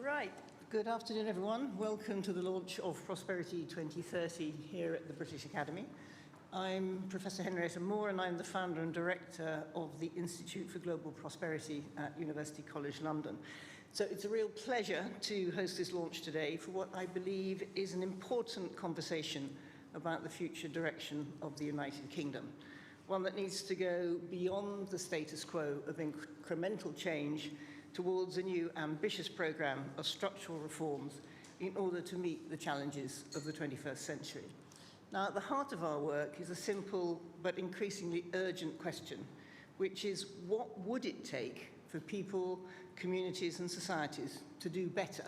Right. Good afternoon, everyone. Welcome to the launch of Prosperity 2030 here at the British Academy. I'm Professor Henrietta Moore, and I'm the founder and director of the Institute for Global Prosperity at University College London. So it's a real pleasure to host this launch today for what I believe is an important conversation about the future direction of the United Kingdom, one that needs to go beyond the status quo of incremental change towards a new ambitious programme of structural reforms in order to meet the challenges of the 21st century. Now, at the heart of our work is a simple but increasingly urgent question, which is what would it take for people, communities and societies to do better,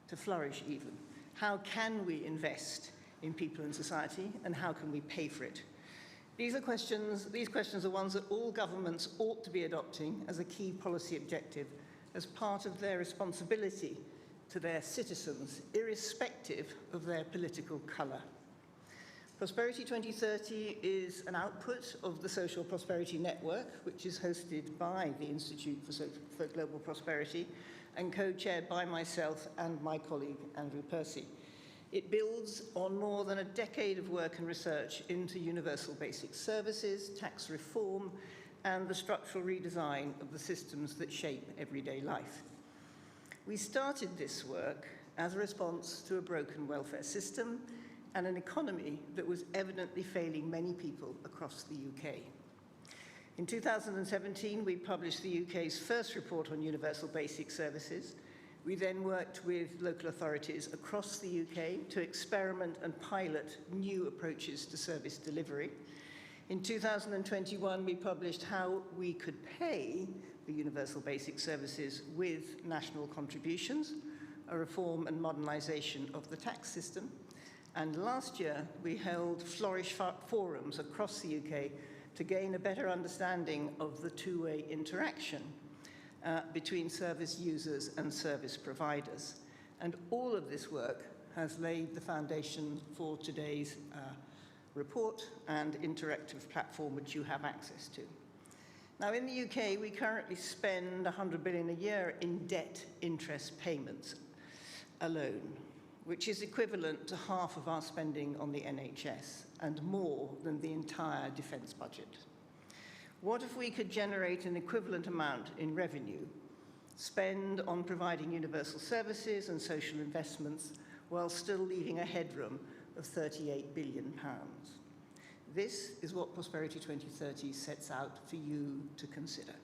to flourish even? How can we invest in people and society, and how can we pay for it? These questions are ones that all governments ought to be adopting as a key policy objective as part of their responsibility to their citizens, irrespective of their political colour. Prosperity 2030 is an output of the Social Prosperity Network, which is hosted by the Institute for Global Prosperity and co-chaired by myself and my colleague, Andrew Percy. It builds on more than a decade of work and research into universal basic services, tax reform, and the structural redesign of the systems that shape everyday life. We started this work as a response to a broken welfare system and an economy that was evidently failing many people across the UK. In 2017, we published the UK's first report on universal basic services. We then worked with local authorities across the UK to experiment and pilot new approaches to service delivery. In 2021, we published How We Could Pay for Universal Basic Services with National Contributions, a reform and modernisation of the tax system. And last year, we held Flourish forums across the UK to gain a better understanding of the two-way interaction between service users and service providers. And all of this work has laid the foundation for today's report and interactive platform which you have access to. Now, in the UK, we currently spend 100 billion a year in debt interest payments alone, which is equivalent to half of our spending on the NHS and more than the entire defence budget. What if we could generate an equivalent amount in revenue, spend on providing universal services and social investments while still leaving a headroom of £38 billion? This is what Prosperity 2030 sets out for you to consider.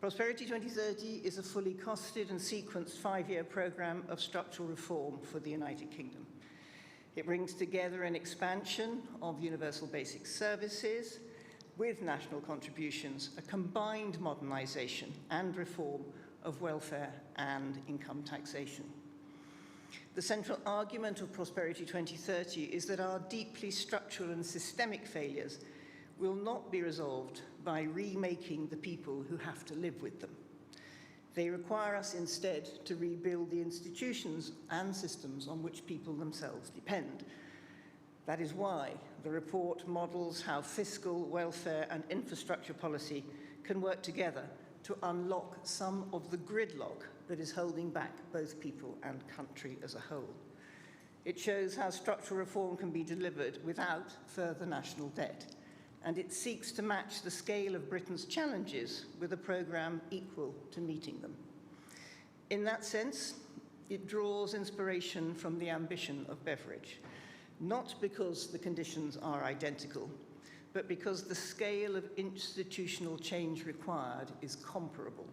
Prosperity 2030 is a fully costed and sequenced 5-year programme of structural reform for the United Kingdom. It brings together an expansion of universal basic services with national contributions, a combined modernisation and reform of welfare and income taxation. The central argument of Prosperity 2030 is that our deeply structural and systemic failures will not be resolved by remaking the people who have to live with them. They require us instead to rebuild the institutions and systems on which people themselves depend. That is why the report models how fiscal, welfare and infrastructure policy can work together to unlock some of the gridlock that is holding back both people and country as a whole. It shows how structural reform can be delivered without further national debt, and it seeks to match the scale of Britain's challenges with a programme equal to meeting them. In that sense, it draws inspiration from the ambition of Beveridge, not because the conditions are identical, but because the scale of institutional change required is comparable.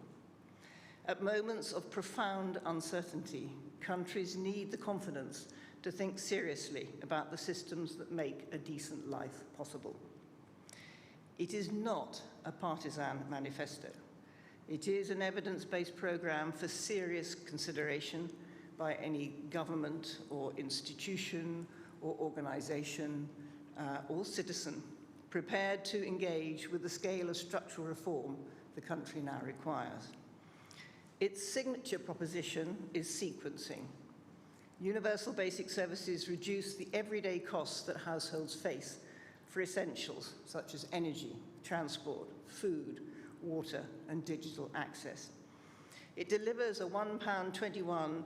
At moments of profound uncertainty, countries need the confidence to think seriously about the systems that make a decent life possible. It is not a partisan manifesto. It is an evidence-based programme for serious consideration by any government or institution or organisation or citizen prepared to engage with the scale of structural reform the country now requires. Its signature proposition is sequencing. Universal basic services reduce the everyday costs that households face for essentials such as energy, transport, food, water, and digital access. It delivers a £1.21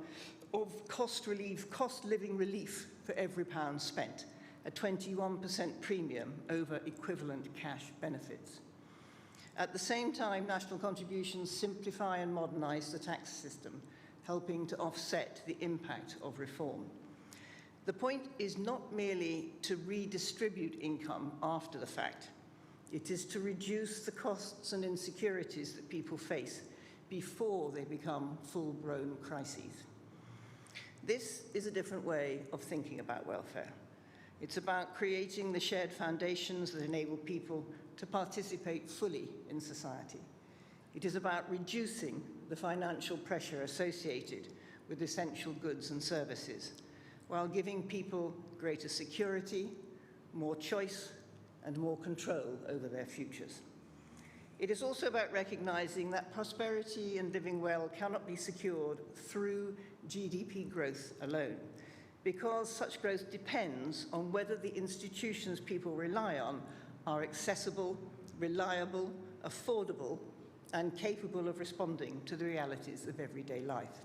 of cost living relief for every pound spent, a 21% premium over equivalent cash benefits. At the same time, national contributions simplify and modernise the tax system, helping to offset the impact of reform. The point is not merely to redistribute income after the fact. It is to reduce the costs and insecurities that people face before they become full-blown crises. This is a different way of thinking about welfare. It's about creating the shared foundations that enable people to participate fully in society. It is about reducing the financial pressure associated with essential goods and services, while giving people greater security, more choice, and more control over their futures. It is also about recognizing that prosperity and living well cannot be secured through GDP growth alone, because such growth depends on whether the institutions people rely on are accessible, reliable, affordable, and capable of responding to the realities of everyday life.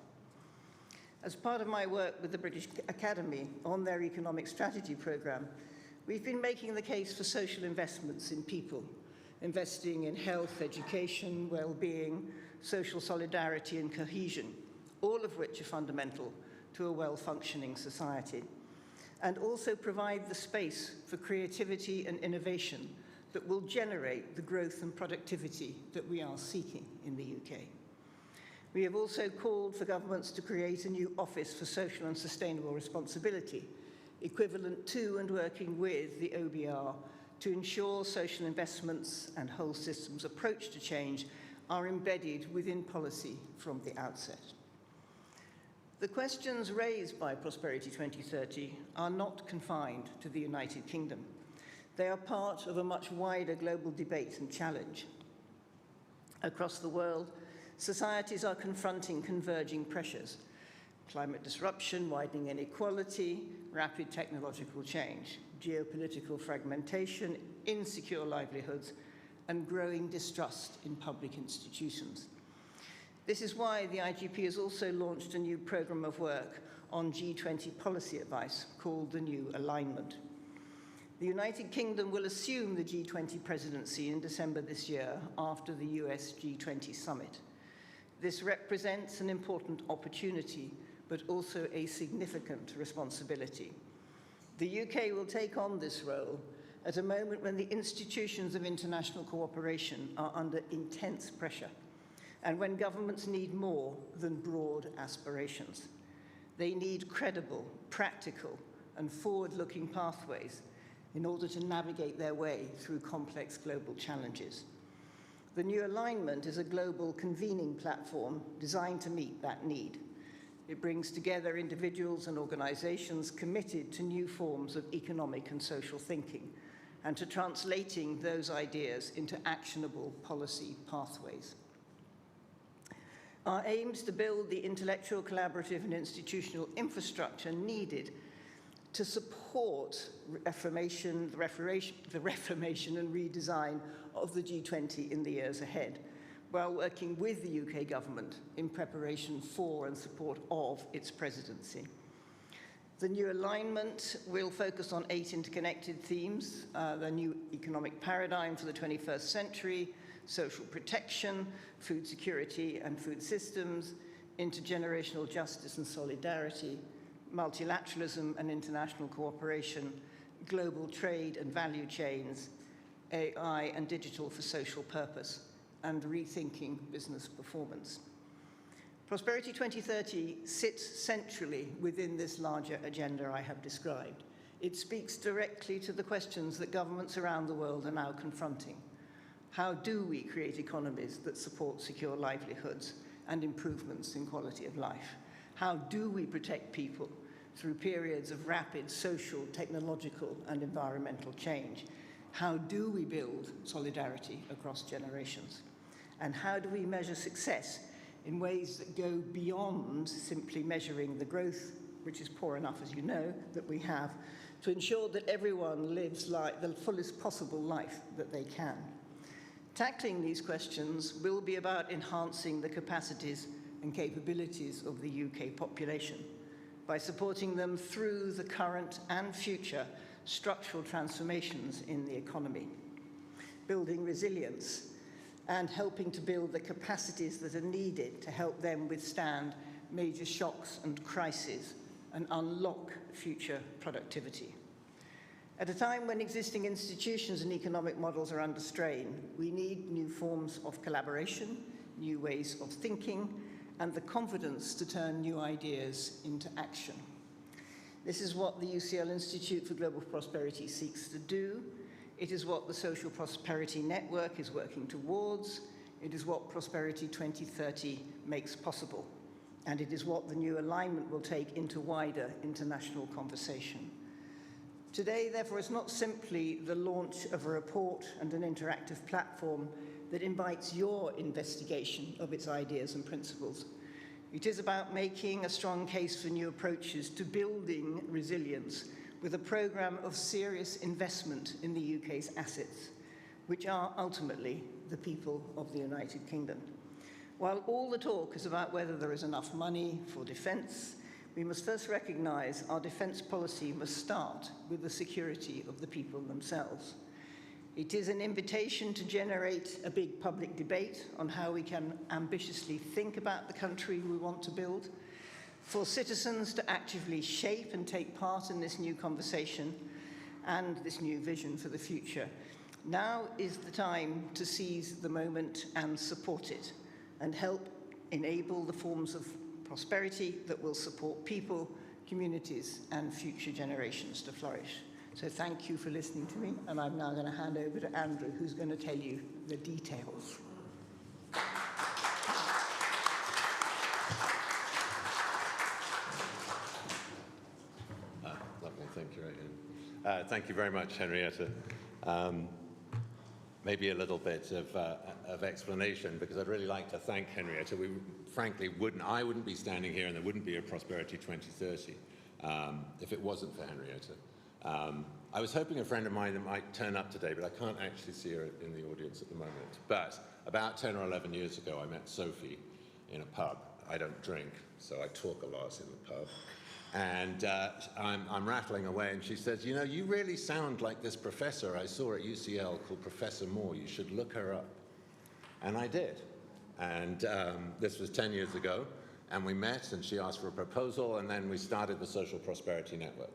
As part of my work with the British Academy on their economic strategy programme, we've been making the case for social investments in people, investing in health, education, well-being, social solidarity and cohesion, all of which are fundamental to a well-functioning society, and also provide the space for creativity and innovation that will generate the growth and productivity that we are seeking in the UK. We have also called for governments to create a new Office for Social and Sustainable Responsibility, equivalent to and working with the OBR, to ensure social investments and whole systems approach to change are embedded within policy from the outset. The questions raised by Prosperity 2030 are not confined to the United Kingdom. They are part of a much wider global debate and challenge. Across the world, societies are confronting converging pressures: climate disruption, widening inequality, rapid technological change, geopolitical fragmentation, insecure livelihoods, and growing distrust in public institutions. This is why the IGP has also launched a new programme of work on G20 policy advice called the New Alignment. The United Kingdom will assume the G20 presidency in December this year after the US G20 summit. This represents an important opportunity, but also a significant responsibility. The UK will take on this role at a moment when the institutions of international cooperation are under intense pressure, and when governments need more than broad aspirations. They need credible, practical, and forward-looking pathways in order to navigate their way through complex global challenges. The New Alignment is a global convening platform designed to meet that need. It brings together individuals and organizations committed to new forms of economic and social thinking and to translating those ideas into actionable policy pathways. Our aim is to build the intellectual, collaborative, and institutional infrastructure needed to support the reformation and redesign of the G20 in the years ahead, while working with the UK government in preparation for and support of its presidency. The New Alignment will focus on 8 interconnected themes: the new economic paradigm for the 21st century, social protection, food security and food systems, intergenerational justice and solidarity, multilateralism and international cooperation, global trade and value chains, AI and digital for social purpose, and rethinking business performance. Prosperity 2030 sits centrally within this larger agenda I have described. It speaks directly to the questions that governments around the world are now confronting. How do we create economies that support secure livelihoods and improvements in quality of life? How do we protect people through periods of rapid social, technological, and environmental change? How do we build solidarity across generations? And how do we measure success in ways that go beyond simply measuring the growth, which is poor enough, as you know, that we have, to ensure that everyone lives the fullest possible life that they can? Tackling these questions will be about enhancing the capacities and capabilities of the UK population by supporting them through the current and future structural transformations in the economy, building resilience and helping to build the capacities that are needed to help them withstand major shocks and crises and unlock future productivity. At a time when existing institutions and economic models are under strain, we need new forms of collaboration, new ways of thinking, and the confidence to turn new ideas into action. This is what the UCL Institute for Global Prosperity seeks to do. It is what the Social Prosperity Network is working towards. It is what Prosperity 2030 makes possible. And it is what the new alignment will take into wider international conversation. Today, therefore, is not simply the launch of a report and an interactive platform that invites your investigation of its ideas and principles. It is about making a strong case for new approaches to building resilience with a programme of serious investment in the UK's assets, which are ultimately the people of the United Kingdom. While all the talk is about whether there is enough money for defence, we must first recognise our defence policy must start with the security of the people themselves. It is an invitation to generate a big public debate on how we can ambitiously think about the country we want to build, for citizens to actively shape and take part in this new conversation and this new vision for the future. Now is the time to seize the moment and support it, and help enable the forms of prosperity that will support people, communities, and future generations to flourish. So thank you for listening to me, and I'm now going to hand over to Andrew, who's going to tell you the details. Lovely, thank you, Regan. Thank you very much, Henrietta. Maybe a little bit of explanation, because I'd really like to thank Henrietta. We frankly I wouldn't be standing here, and there wouldn't be a Prosperity 2030 if it wasn't for Henrietta. I was hoping a friend of mine that might turn up today, but I can't actually see her in the audience at the moment. But about 10 or 11 years ago, I met Sophie in a pub. I don't drink, so I talk a lot in the pub. And I'm rattling away, and she says, you know, you really sound like this professor I saw at UCL called Professor Moore. You should look her up. And I did. And this was 10 years ago, and we met, and she asked for a proposal, and then we started the Social Prosperity Network.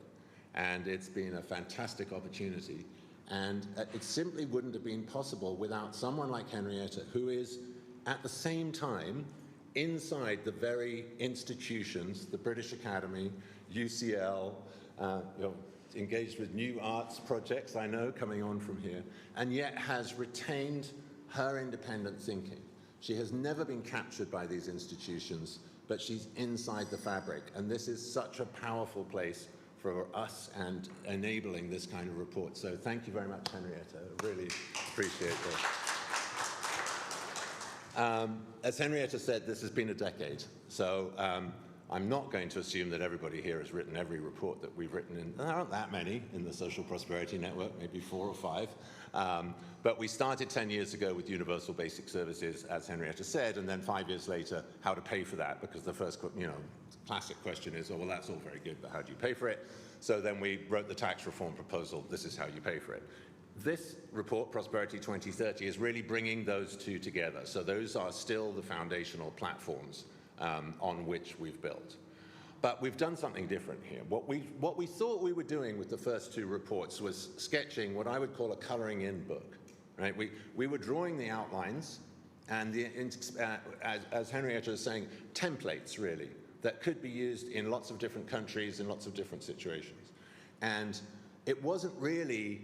And it's been a fantastic opportunity. And it simply wouldn't have been possible without someone like Henrietta, who is, at the same time, inside the very institutions, the British Academy, UCL, engaged with new arts projects, I know, coming on from here, and yet has retained her independent thinking. She has never been captured by these institutions, but she's inside the fabric. And this is such a powerful place for us and enabling this kind of report. So thank you very much, Henrietta. I really appreciate this. As Henrietta said, this has been a decade. So I'm not going to assume that everybody here has written every report that we've written in. There aren't that many in the Social Prosperity Network, maybe 4 or 5. But we started 10 years ago with universal basic services, as Henrietta said, and then 5 years later, how to pay for that, because the first, classic question is, oh, well, that's all very good, but how do you pay for it? So then we wrote the tax reform proposal. This is how you pay for it. This report, Prosperity 2030, is really bringing those two together. So those are still the foundational platforms on which we've built. But we've done something different here. What we thought we were doing with the first 2 reports was sketching what I would call a coloring in book. Right? We were drawing the outlines and, as Henrietta was saying, templates, really, that could be used in lots of different countries in lots of different situations. And it wasn't really,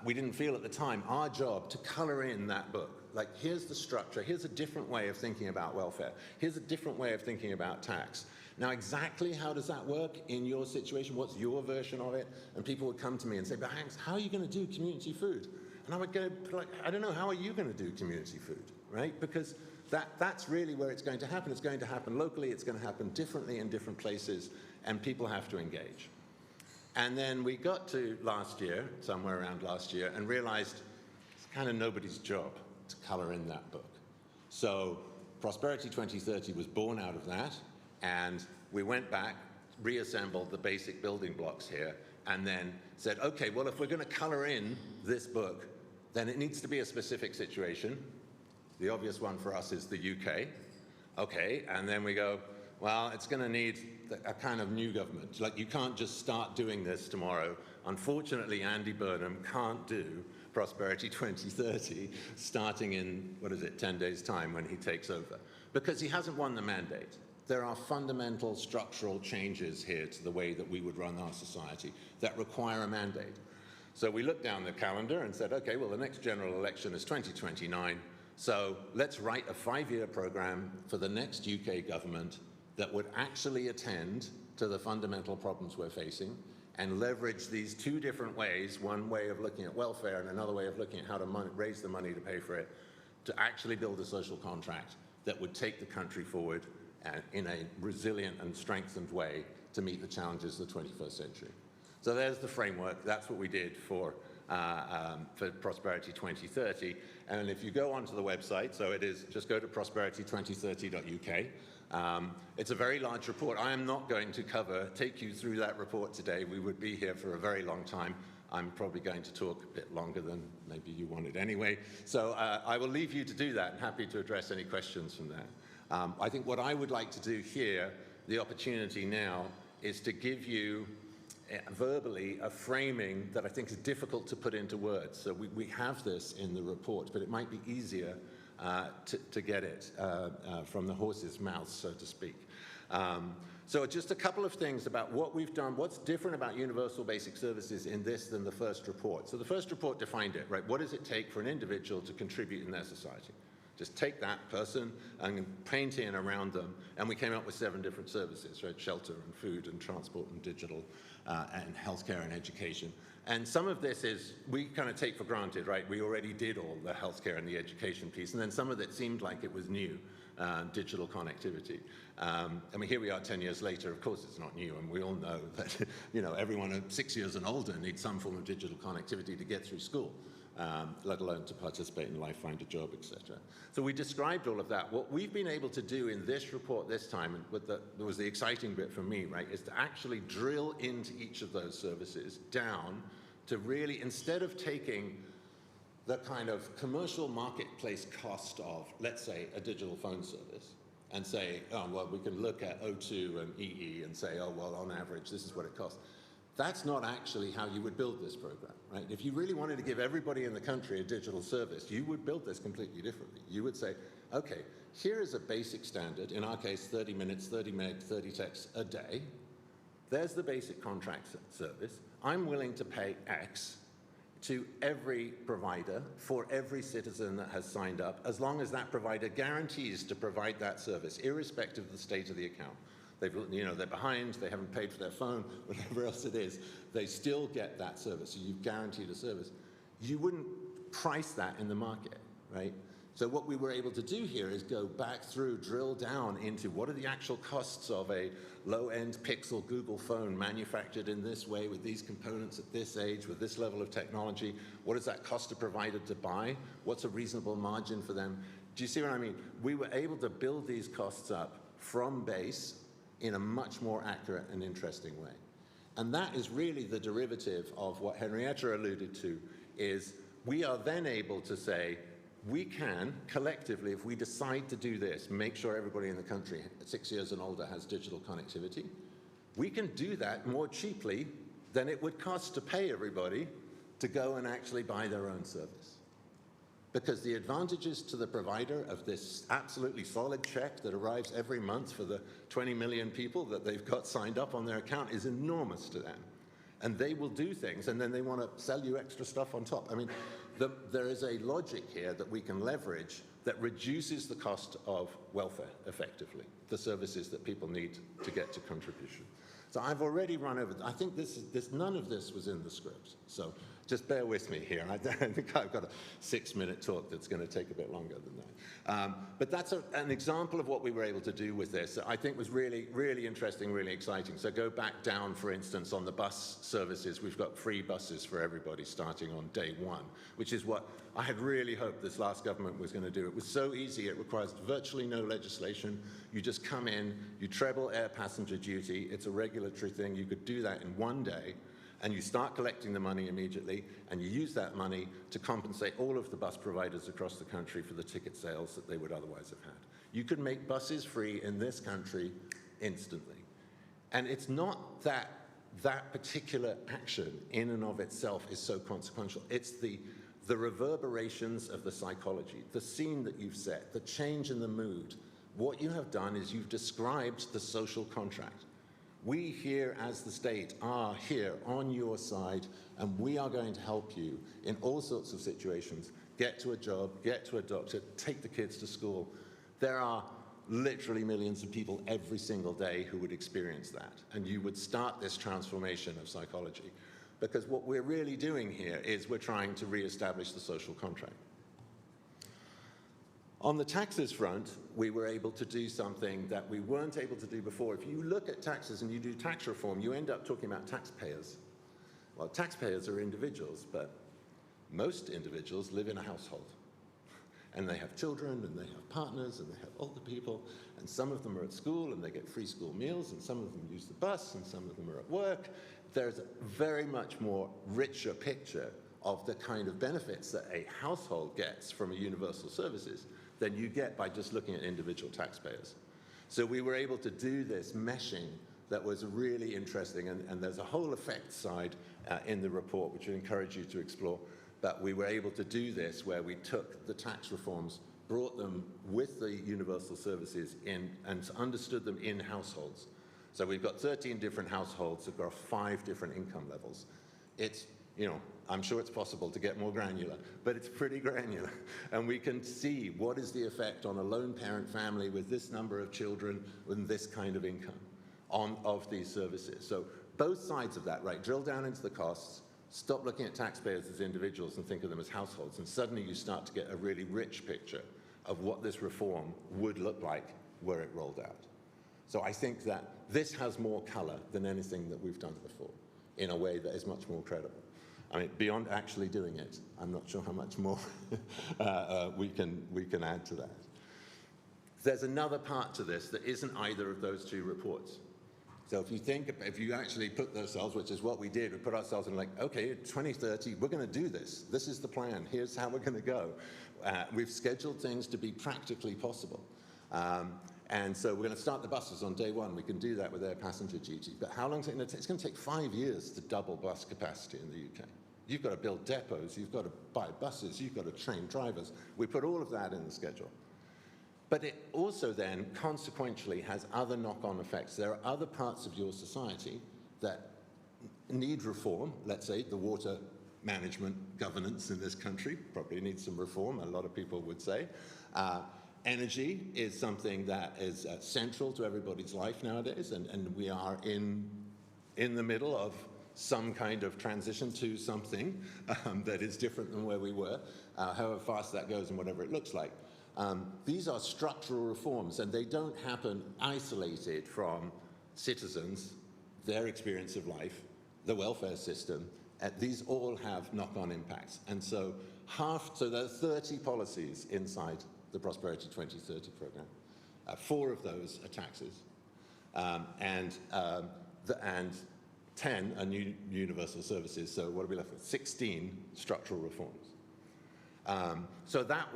we didn't feel at the time, our job to color in that book. Like, here's the structure, here's a different way of thinking about welfare, here's a different way of thinking about tax. Now, exactly how does that work in your situation? What's your version of it? And people would come to me and say, but Hanks, how are you going to do community food? And I would go, like, I don't know, how are you going to do community food, right? Because that's really where it's going to happen. It's going to happen locally, it's going to happen differently in different places, and people have to engage. And then we got to last year, somewhere around last year, and realized it's kind of nobody's job to color in that book. So Prosperity 2030 was born out of that, and we went back, reassembled the basic building blocks here, and then said, okay, well, if we're going to color in this book, then it needs to be a specific situation. The obvious one for us is the UK. Okay, and then we go, well, it's going to need a kind of new government. Like, you can't just start doing this tomorrow. Unfortunately, Andy Burnham can't do Prosperity 2030 starting in, 10 days' time when he takes over, because he hasn't won the mandate. There are fundamental structural changes here to the way that we would run our society that require a mandate. So we looked down the calendar and said, okay, well, the next general election is 2029, so let's write a 5-year program for the next UK government that would actually attend to the fundamental problems we're facing and leverage these two different ways, one way of looking at welfare and another way of looking at how to raise the money to pay for it, to actually build a social contract that would take the country forward in a resilient and strengthened way to meet the challenges of the 21st century. So there's the framework. That's what we did for Prosperity 2030. And if you go onto the website, so it is, just go to prosperity2030.uk. It's a very large report. I am not going to take you through that report today. We would be here for a very long time. I'm probably going to talk a bit longer than maybe you wanted anyway. So I will leave you to do that. I'm happy to address any questions from that. I think what I would like to do here, the opportunity now, is to give you verbally a framing that I think is difficult to put into words. So we have this in the report, but it might be easier to get it from the horse's mouth, so to speak. So just a couple of things about what we've done, what's different about universal basic services in this than the first report. So the first report defined it, right? What does it take for an individual to contribute in their society? Just take that person and paint in around them, and we came up with 7 different services, right? Shelter and food and transport and digital and healthcare and education. And some of this is, we kind of take for granted, right? We already did all the healthcare and the education piece, and then some of it seemed like it was new, digital connectivity. I mean, here we are 10 years later. Of course, it's not new, and we all know that, everyone 6 years and older needs some form of digital connectivity to get through school. Let alone to participate in life, find a job, etc. So we described all of that. What we've been able to do in this report this time, and that was the exciting bit for me, right, is to actually drill into each of those services down to really, instead of taking the kind of commercial marketplace cost of, let's say, a digital phone service, and say, oh, well, we can look at O2 and EE and say, oh, well, on average, this is what it costs. That's not actually how you would build this program, right? If you really wanted to give everybody in the country a digital service, you would build this completely differently. You would say, okay, here is a basic standard, in our case, 30 minutes, 30 meg, 30 texts a day. There's the basic contract service. I'm willing to pay X to every provider for every citizen that has signed up, as long as that provider guarantees to provide that service, irrespective of the state of the account. They're behind, they haven't paid for their phone, whatever else it is, they still get that service. So you've guaranteed a service. You wouldn't price that in the market, right? So what we were able to do here is go back through, drill down into what are the actual costs of a low-end Pixel Google phone manufactured in this way with these components at this age, with this level of technology. What does that cost a provider to buy? What's a reasonable margin for them? Do you see what I mean? We were able to build these costs up from base in a much more accurate and interesting way. And that is really the derivative of what Henrietta alluded to, is we are then able to say, we can, collectively, if we decide to do this, make sure everybody in the country 6 years and older has digital connectivity, we can do that more cheaply than it would cost to pay everybody to go and actually buy their own service. Because the advantages to the provider of this absolutely solid check that arrives every month for the 20 million people that they've got signed up on their account is enormous to them. And they will do things, and then they want to sell you extra stuff on top. I mean, there is a logic here that we can leverage that reduces the cost of welfare, effectively, the services that people need to get to contribution. So I've already run over, I think none of this was in the script. So just bear with me here. I think I've got a 6-minute talk that's going to take a bit longer than that. But that's an example of what we were able to do with this that I think was really, really interesting, really exciting. So go back down, for instance, on the bus services. We've got free buses for everybody starting on day one, which is what I had really hoped this last government was going to do. It was so easy. It requires virtually no legislation. You just come in, you treble air passenger duty. It's a regulatory thing. You could do that in one day. And you start collecting the money immediately, and you use that money to compensate all of the bus providers across the country for the ticket sales that they would otherwise have had. You could make buses free in this country instantly. And it's not that that particular action in and of itself is so consequential. It's the reverberations of the psychology, the scene that you've set, the change in the mood. What you have done is you've described the social contract. We here as the state are here on your side, and we are going to help you in all sorts of situations. Get to a job, get to a doctor, take the kids to school. There are literally millions of people every single day who would experience that, and you would start this transformation of psychology. Because what we're really doing here is we're trying to reestablish the social contract. On the taxes front, we were able to do something that we weren't able to do before. If you look at taxes and you do tax reform, you end up talking about taxpayers. Well, taxpayers are individuals, but most individuals live in a household. And they have children, and they have partners, and they have older people, and some of them are at school, and they get free school meals, and some of them use the bus, and some of them are at work. There's a very much more richer picture of the kind of benefits that a household gets from a universal services than you get by just looking at individual taxpayers. So we were able to do this meshing that was really interesting, and there's a whole effect side in the report, which I encourage you to explore. But we were able to do this where we took the tax reforms, brought them with the universal services in, and understood them in households. So we've got 13 different households across 5 different income levels. It's, you know, I'm sure it's possible to get more granular, but it's pretty granular. And we can see what is the effect on a lone parent family with this number of children with this kind of income of these services. So both sides of that, right? Drill down into the costs, stop looking at taxpayers as individuals and think of them as households, and suddenly you start to get a really rich picture of what this reform would look like were it rolled out. So I think that this has more color than anything that we've done before in a way that is much more credible. I mean, beyond actually doing it, I'm not sure how much more we can add to that. There's another part to this that isn't either of those two reports. So if you actually put ourselves, which is what we did, we put ourselves in like, okay, 2030, we're going to do this. This is the plan. Here's how we're going to go. We've scheduled things to be practically possible. And so we're going to start the buses on day one. We can do that with air passenger duty. But how long is it going to take? It's going to take 5 years to double bus capacity in the UK. You've got to build depots. You've got to buy buses. You've got to train drivers. We put all of that in the schedule. But it also then consequentially has other knock-on effects. There are other parts of your society that need reform. Let's say the water management governance in this country probably needs some reform, a lot of people would say. Energy is something that is central to everybody's life nowadays, and we are in the middle of some kind of transition to something that is different than where we were, however fast that goes and whatever it looks like. These are structural reforms, and they don't happen isolated from citizens, their experience of life, the welfare system. These all have knock-on impacts. And so there are 30 policies inside the Prosperity 2030 program. 4 of those are taxes, and 10 are new universal services. So what are we left with? 16 structural reforms. So that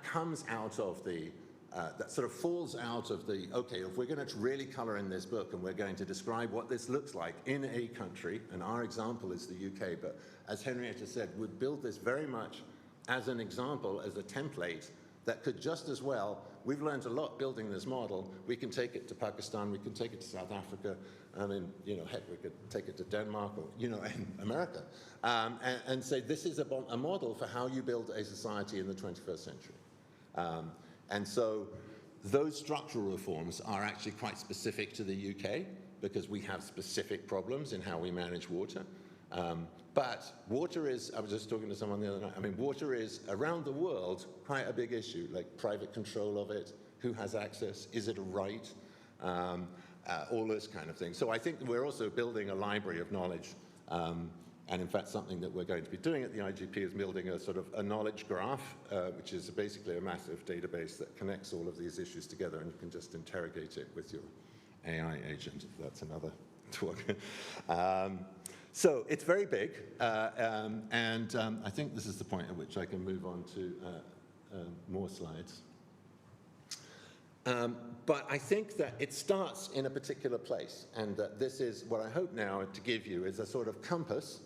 comes out of the, that sort of falls out of the, okay, if we're going to really color in this book and we're going to describe what this looks like in a country, and our example is the UK, but as Henrietta said, we'd build this very much as an example, as a template that could just as well, we've learned a lot building this model. We can take it to Pakistan, we can take it to South Africa, I mean, you know, heck, we could take it to Denmark or, you know, in America, and say this is a model for how you build a society in the 21st century. And so those structural reforms are actually quite specific to the UK. because we have specific problems in how we manage water. But water is, I was just talking to someone the other night, I mean, water is, around the world, quite a big issue, like private control of it, who has access, is it a right, all this kind of thing. So I think we're also building a library of knowledge, and in fact, something that we're going to be doing at the IGP is building a sort of a knowledge graph, which is basically a massive database that connects all of these issues together, and you can just interrogate it with your AI agent, if that's another talk. So it's very big, and I think this is the point at which I can move on to more slides. But I think that it starts in a particular place, and that this is what I hope now to give you is a sort of compass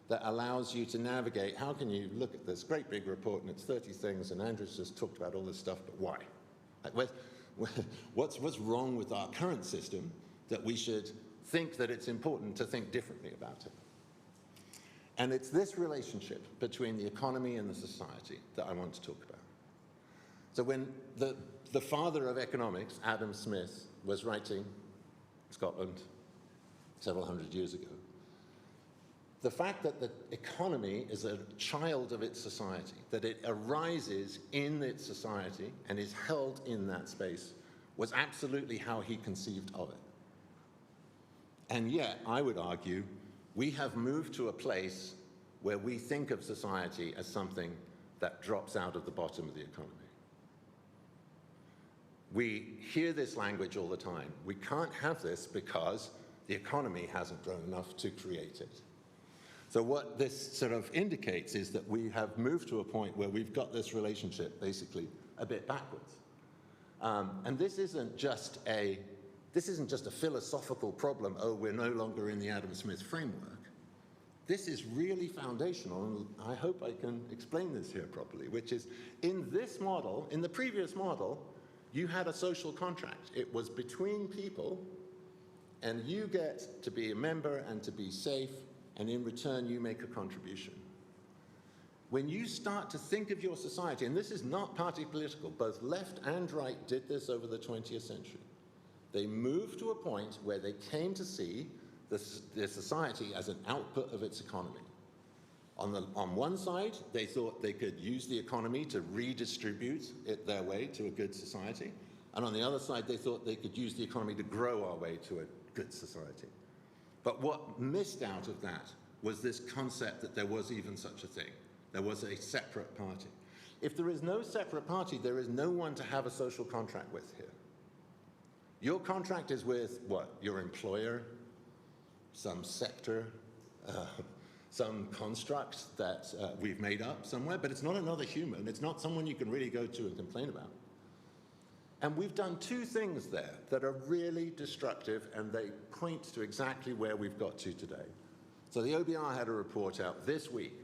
that allows you to navigate. How can you look at this great big report and it's 30 things, and Andrew's just talked about all this stuff, but why? Like, what's wrong with our current system that we should think that it's important to think differently about it? And it's this relationship between the economy and the society that I want to talk about. So when the father of economics, Adam Smith, was writing in Scotland several hundred years ago, the fact that the economy is a child of its society, that it arises in its society and is held in that space, was absolutely how he conceived of it. And yet, I would argue, we have moved to a place where we think of society as something that drops out of the bottom of the economy. We hear this language all the time. We can't have this because the economy hasn't grown enough to create it. So what this sort of indicates is that we have moved to a point where we've got this relationship basically a bit backwards. And this isn't just a philosophical problem, oh, we're no longer in the Adam Smith framework. This is really foundational, and I hope I can explain this here properly, which is in this model, in the previous model, you had a social contract. It was between people, and you get to be a member and to be safe, and in return, you make a contribution. When you start to think of your society, and this is not party political, both left and right did this over the 20th century. They moved to a point where they came to see the society as an output of its economy. On one side, they thought they could use the economy to redistribute it their way to a good society. And on the other side, they thought they could use the economy to grow our way to a good society. But what missed out of that was this concept that there was even such a thing. There was a separate party. If there is no separate party, there is no one to have a social contract with here. Your contract is with what? Your employer, some sector, some construct that we've made up somewhere, but it's not another human. It's not someone you can really go to and complain about. And we've done two things there that are really destructive, and they point to exactly where we've got to today. So the OBR had a report out this week.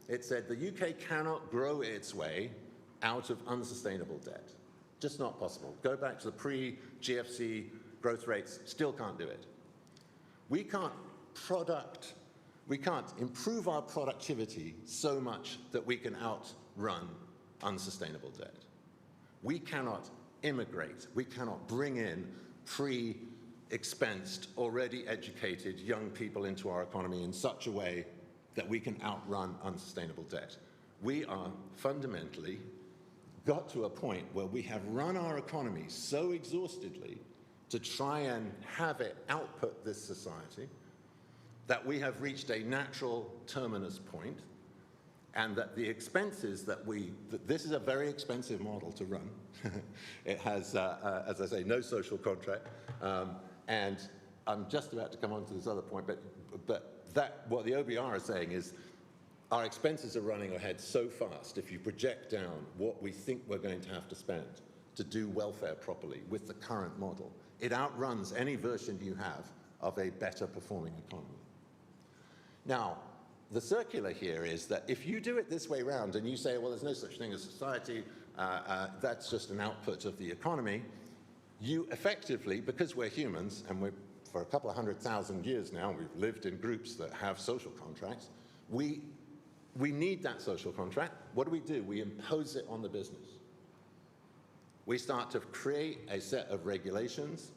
It said the UK cannot grow its way out of unsustainable debt. Just not possible. Go back to the pre-GFC growth rates, still can't do it. We can't improve our productivity so much that we can outrun unsustainable debt. We cannot immigrate. We cannot bring in pre-expensed, already educated young people into our economy in such a way that we can outrun unsustainable debt. We are fundamentally got to a point where we have run our economy so exhaustedly to try and have it output this society that we have reached a natural terminus point, and that the expenses this is a very expensive model to run. It has, as I say, no social contract, and I'm just about to come on to this other point, but what the OBR is saying is our expenses are running ahead so fast. If you project down what we think we're going to have to spend to do welfare properly with the current model, it outruns any version you have of a better performing economy. Now, the circular here is that if you do it this way around and you say, well, there's no such thing as society, that's just an output of the economy, you effectively, because we're humans, and for a couple of 100,000 years now, we've lived in groups that have social contracts, we need that social contract. What do? We impose it on the business. We start to create a set of regulations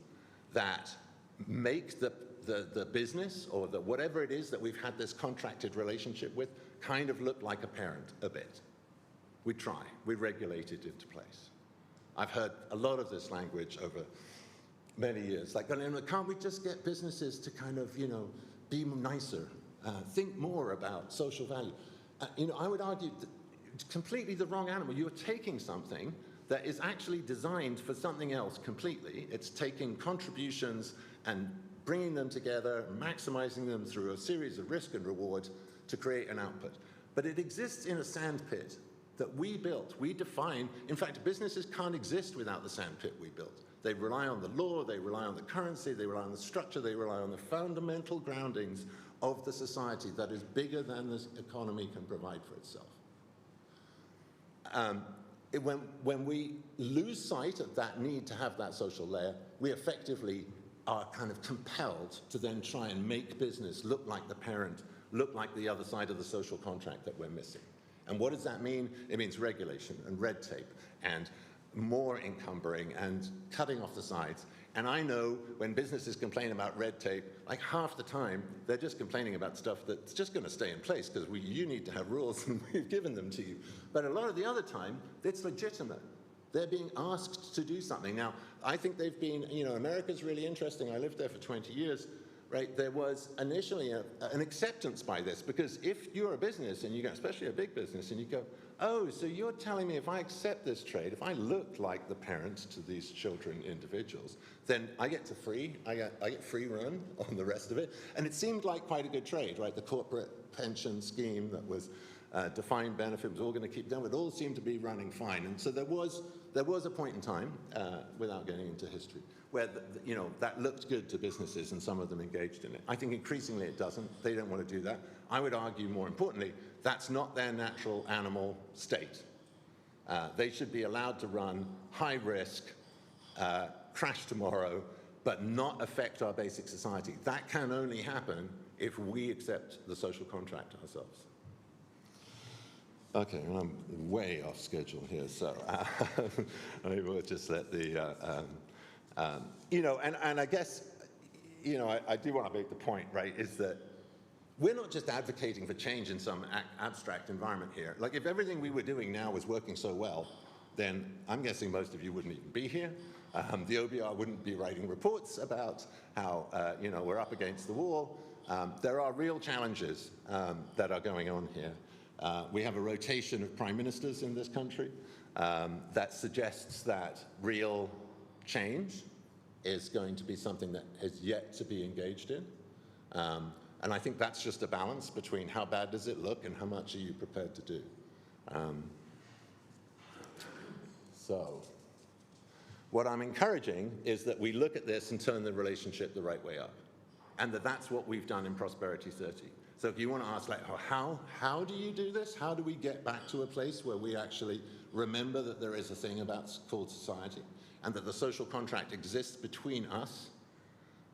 that make the the business or the whatever it is that we've had this contracted relationship with kind of look like a parent a bit. We try, we regulate it into place. I've heard a lot of this language over many years, like, can't we just get businesses to kind of, be nicer, think more about social value? I would argue that it's completely the wrong animal. You're taking something that is actually designed for something else completely. It's taking contributions and bringing them together, maximizing them through a series of risk and reward to create an output. But it exists in a sandpit that we built, we define. In fact, businesses can't exist without the sandpit we built. They rely on the law, they rely on the currency, they rely on the structure, they rely on the fundamental groundings of the society that is bigger than this economy can provide for itself. When we lose sight of that need to have that social layer, we effectively are kind of compelled to then try and make business look like the parent, look like the other side of the social contract that we're missing. And what does that mean? It means regulation and red tape and more encumbering and cutting off the sides. And I know when businesses complain about red tape, like half the time, they're just complaining about stuff that's just going to stay in place because you need to have rules and we've given them to you. But a lot of the other time, it's legitimate. They're being asked to do something. Now, I think they've been, America's really interesting. I lived there for 20 years. Right, there was initially an acceptance by this, because if you're a business and you go, especially a big business, and you go, oh, so you're telling me if I accept this trade, if I look like the parent to these children individuals, then I get free run on the rest of it. And it seemed like quite a good trade, right? The corporate pension scheme that was defined benefit was all going to keep down. It all seemed to be running fine. And so there was a point in time, without getting into history, where that looked good to businesses and some of them engaged in it. I think increasingly it doesn't. They don't want to do that. I would argue, more importantly, that's not their natural animal state. They should be allowed to run high risk, crash tomorrow, but not affect our basic society. That can only happen if we accept the social contract ourselves. Okay, well, I'm way off schedule here, so maybe we'll just let the, and I guess, I do want to make the point, right, is that we're not just advocating for change in some abstract environment here. Like, if everything we were doing now was working so well, then I'm guessing most of you wouldn't even be here. The OBR wouldn't be writing reports about how, we're up against the wall. There are real challenges that are going on here. We have a rotation of prime ministers in this country that suggests that real change is going to be something that is yet to be engaged in. And I think that's just a balance between how bad does it look and how much are you prepared to do. So what I'm encouraging is that we look at this and turn the relationship the right way up. And that's what we've done in Prosperity 30. So if you want to ask, like, how do you do this? How do we get back to a place where we actually remember that there is a thing called society and that the social contract exists between us?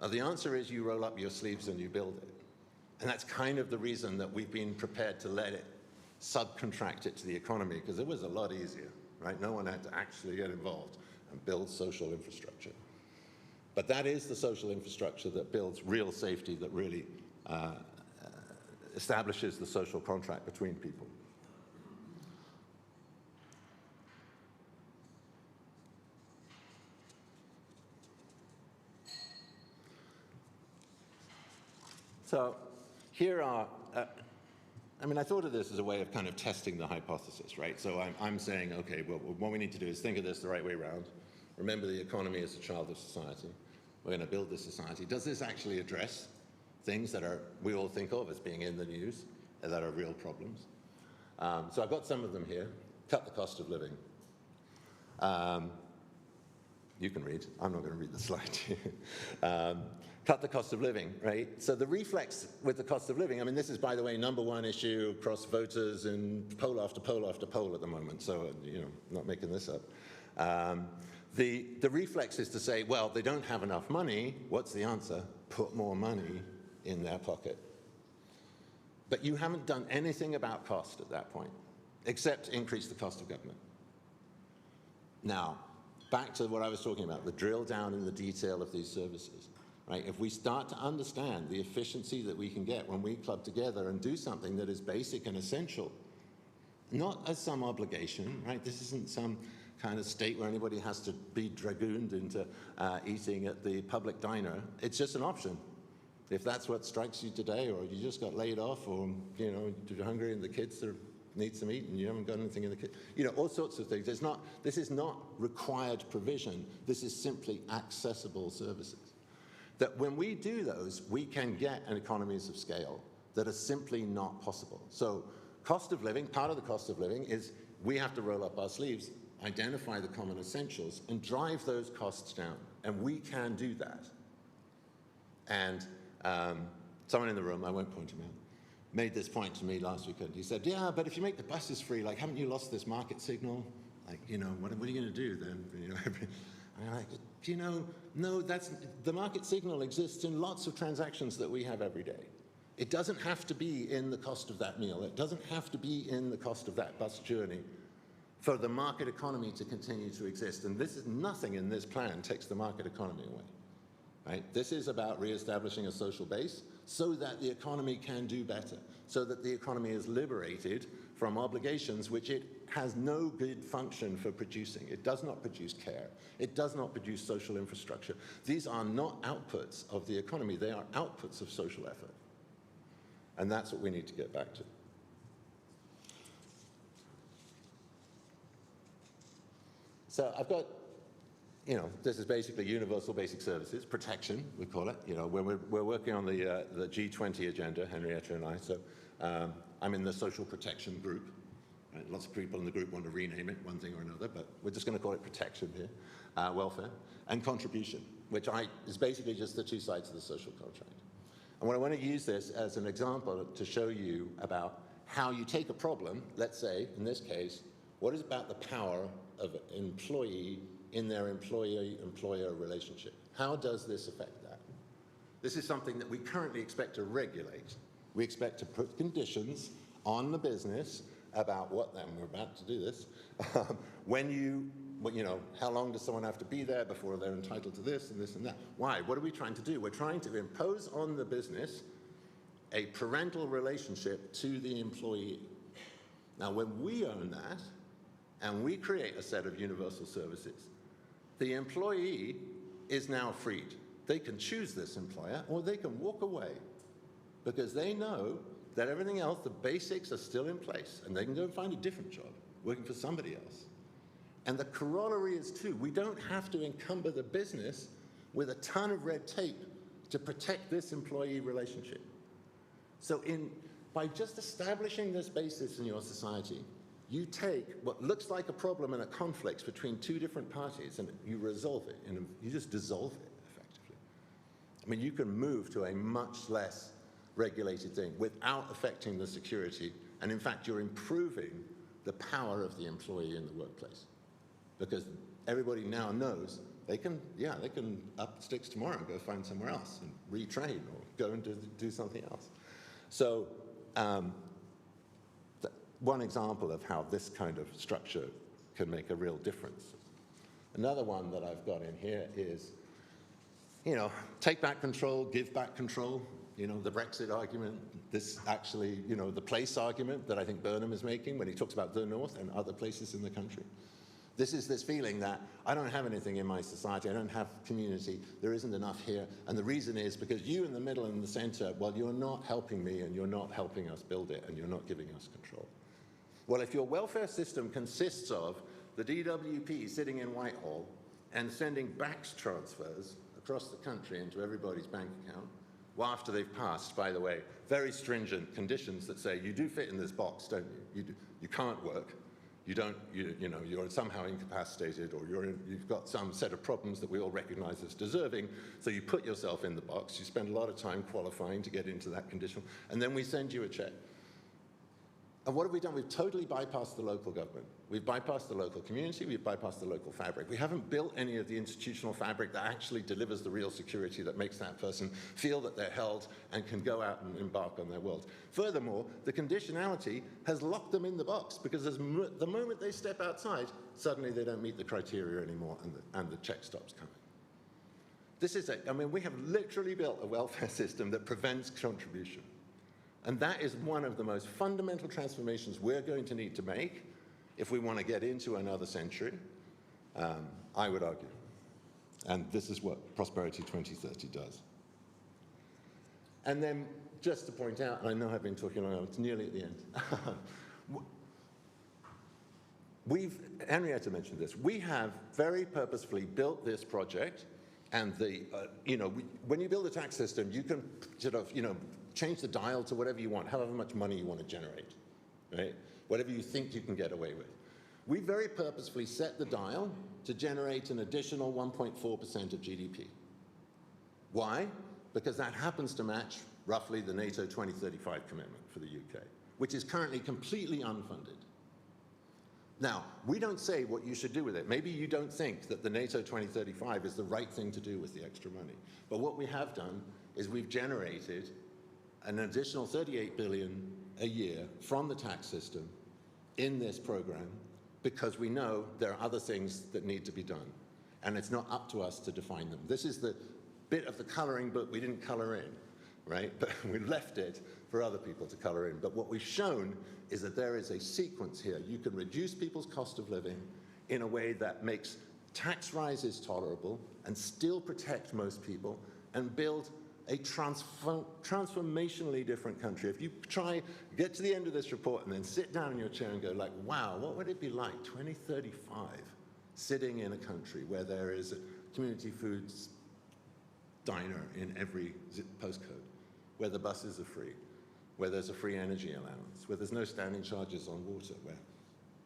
The answer is you roll up your sleeves and you build it. And that's kind of the reason that we've been prepared to let it subcontract it to the economy, because it was a lot easier, right? No one had to actually get involved and build social infrastructure. But that is the social infrastructure that builds real safety, that really establishes the social contract between people. So here are, I thought of this as a way of kind of testing the hypothesis, right? So I'm saying, okay, well, what we need to do is think of this the right way around. Remember, the economy is a child of society. We're going to build this society. Does this actually address things that we all think of as being in the news, that are real problems? So I've got some of them here. Cut the cost of living. You can read. I'm not going to read the slide to you. Cut the cost of living, right? So the reflex with the cost of living, this is, by the way, #1 issue across voters in poll after poll after poll at the moment, so, not making this up. The reflex is to say, well, they don't have enough money. What's the answer? Put more money in their pocket. But you haven't done anything about cost at that point, except increase the cost of government. Now, back to what I was talking about, the drill down in the detail of these services. right? If we start to understand the efficiency that we can get when we club together and do something that is basic and essential, not as some obligation, right? This isn't some kind of state where anybody has to be dragooned into eating at the public diner. It's just an option. If that's what strikes you today, or you just got laid off, or you're hungry and the kids need some eat and you haven't got anything in the kitchen, all sorts of things. This is not required provision. This is simply accessible services. That when we do those, we can get an economies of scale that are simply not possible. So cost of living, part of the cost of living is we have to roll up our sleeves, identify the common essentials, and drive those costs down. And we can do that. And someone in the room, I won't point him out, made this point to me last weekend. He said, yeah, but if you make the buses free, like, haven't you lost this market signal? Like, what are you going to do then? I'm like, no, the market signal exists in lots of transactions that we have every day. It doesn't have to be in the cost of that meal. It doesn't have to be in the cost of that bus journey for the market economy to continue to exist. And nothing in this plan takes the market economy away. Right? This is about reestablishing a social base so that the economy can do better, so that the economy is liberated from obligations which it has no good function for producing. It does not produce care. It does not produce social infrastructure. These are not outputs of the economy. They are outputs of social effort. And that's what we need to get back to. So I've got this is basically universal basic services, protection, we call it. We're working on the G20 agenda, Henrietta and I, so I'm in the social protection group. Right? Lots of people in the group want to rename it one thing or another, but we're just going to call it protection here, welfare, and contribution, which is basically just the two sides of the social contract. And I want to use this as an example to show you about how you take a problem, let's say, in this case, what is about the power of an employee in their employee-employer relationship. How does this affect that? This is something that we currently expect to regulate. We expect to put conditions on the business about and we're about to do this, how long does someone have to be there before they're entitled to this and this and that? Why? What are we trying to do? We're trying to impose on the business a parental relationship to the employee. Now, when we own that, and we create a set of universal services, the employee is now freed. They can choose this employer, or they can walk away, because they know that everything else, the basics are still in place, and they can go and find a different job, working for somebody else. And the corollary is, too, we don't have to encumber the business with a ton of red tape to protect this employee relationship. So by just establishing this basis in your society, you take what looks like a problem and a conflict between two different parties and you resolve it, and you just dissolve it effectively. I mean, you can move to a much less regulated thing without affecting the security, and in fact, you're improving the power of the employee in the workplace. Because everybody now knows they can up sticks tomorrow and go find somewhere else and retrain or go and do something else. So one example of how this kind of structure can make a real difference. Another one that I've got in here is, take back control, give back control. The Brexit argument, this actually, the place argument that I think Burnham is making when he talks about the North and other places in the country. This is this feeling that I don't have anything in my society, I don't have community, there isn't enough here, and the reason is because you in the middle and in the center, well, you're not helping me and you're not helping us build it and you're not giving us control. Well, if your welfare system consists of the DWP sitting in Whitehall and sending BACS transfers across the country into everybody's bank account, well, after they've passed, by the way, very stringent conditions that say you do fit in this box, don't you? You can't work. You're somehow incapacitated, or you've got some set of problems that we all recognize as deserving, so you put yourself in the box, you spend a lot of time qualifying to get into that condition, and then we send you a check. And what have we done? We've totally bypassed the local government. We've bypassed the local community, we've bypassed the local fabric. We haven't built any of the institutional fabric that actually delivers the real security that makes that person feel that they're held and can go out and embark on their world. Furthermore, the conditionality has locked them in the box, because the moment they step outside, suddenly they don't meet the criteria anymore and the check stops coming. This is I mean, we have literally built a welfare system that prevents contribution. And that is one of the most fundamental transformations we're going to need to make if we want to get into another century, I would argue. And this is what Prosperity 2030 does. And then, just to point out, and I know I've been talking long, it's nearly at the end. Henrietta mentioned this, we have very purposefully built this project, and when you build a tax system, you can sort of, change the dial to whatever you want, however much money you want to generate, right? Whatever you think you can get away with. We very purposefully set the dial to generate an additional 1.4% of GDP. Why? Because that happens to match roughly the NATO 2035 commitment for the UK, which is currently completely unfunded. Now, we don't say what you should do with it. Maybe you don't think that the NATO 2035 is the right thing to do with the extra money. But what we have done is we've generated an additional 38 billion a year from the tax system in this program because we know there are other things that need to be done. And it's not up to us to define them. This is the bit of the coloring book we didn't color in, right? But we left it for other people to color in. But what we've shown is that there is a sequence here. You can reduce people's cost of living in a way that makes tax rises tolerable and still protect most people and build a transformationally different country. If you get to the end of this report and then sit down in your chair and go like, wow, what would it be like 2035 sitting in a country where there is a community foods diner in every postcode, where the buses are free, where there's a free energy allowance, where there's no standing charges on water, where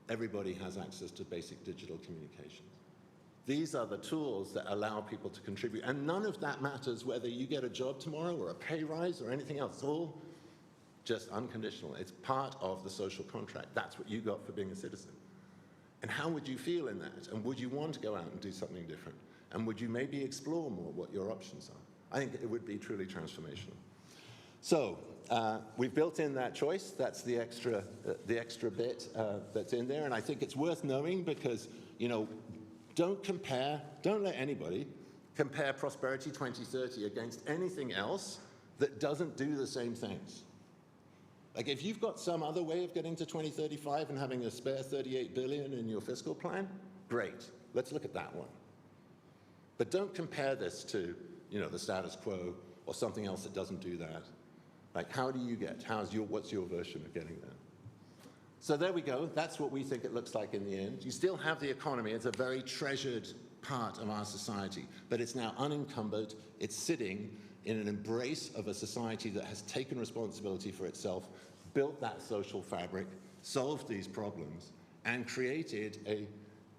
everybody has access to basic digital communications. These are the tools that allow people to contribute. And none of that matters whether you get a job tomorrow or a pay rise or anything else. It's all just unconditional. It's part of the social contract. That's what you got for being a citizen. And how would you feel in that? And would you want to go out and do something different? And would you maybe explore more what your options are? I think it would be truly transformational. So we've built in that choice. That's the extra bit that's in there. And I think it's worth knowing because, don't let anybody compare Prosperity 2030 against anything else that doesn't do the same things. Like if you've got some other way of getting to 2035 and having a spare 38 billion in your fiscal plan, great. Let's look at that one. But don't compare this to, the status quo or something else that doesn't do that. Like how do you get, what's your version of getting there? So there we go. That's what we think it looks like in the end. You still have the economy. It's a very treasured part of our society, but it's now unencumbered. It's sitting in an embrace of a society that has taken responsibility for itself, built that social fabric, solved these problems, and created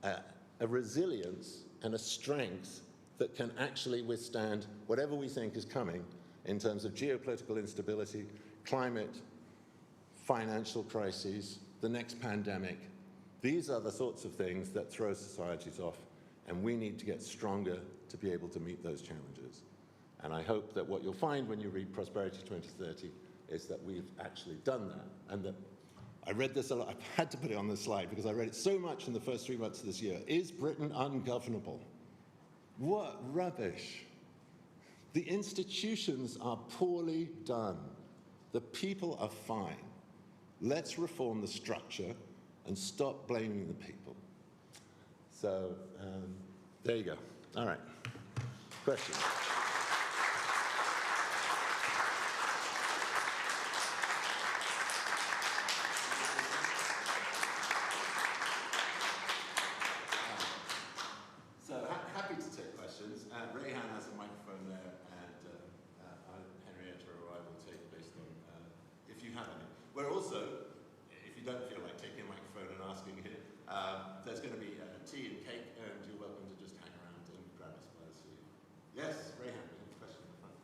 a resilience and a strength that can actually withstand whatever we think is coming in terms of geopolitical instability, climate, financial crises, the next pandemic. These are the sorts of things that throw societies off, and we need to get stronger to be able to meet those challenges. And I hope that what you'll find when you read Prosperity 2030 is that we've actually done that, and that I read this a lot. I've had to put it on this slide because I read it so much in the first 3 months of this year. Is Britain ungovernable? What rubbish. The institutions are poorly done. The people are fine. Let's reform the structure and stop blaming the people. So there you go. All right. Questions? So happy to take questions. Rayhan has a microphone there, and Henrietta or I will take based on if you have any. We're also, if you don't feel like taking a microphone and asking here, there's going to be tea and cake, and you're welcome to just hang around and grab a supply seat. Yes, Rayhan, you have a question in front.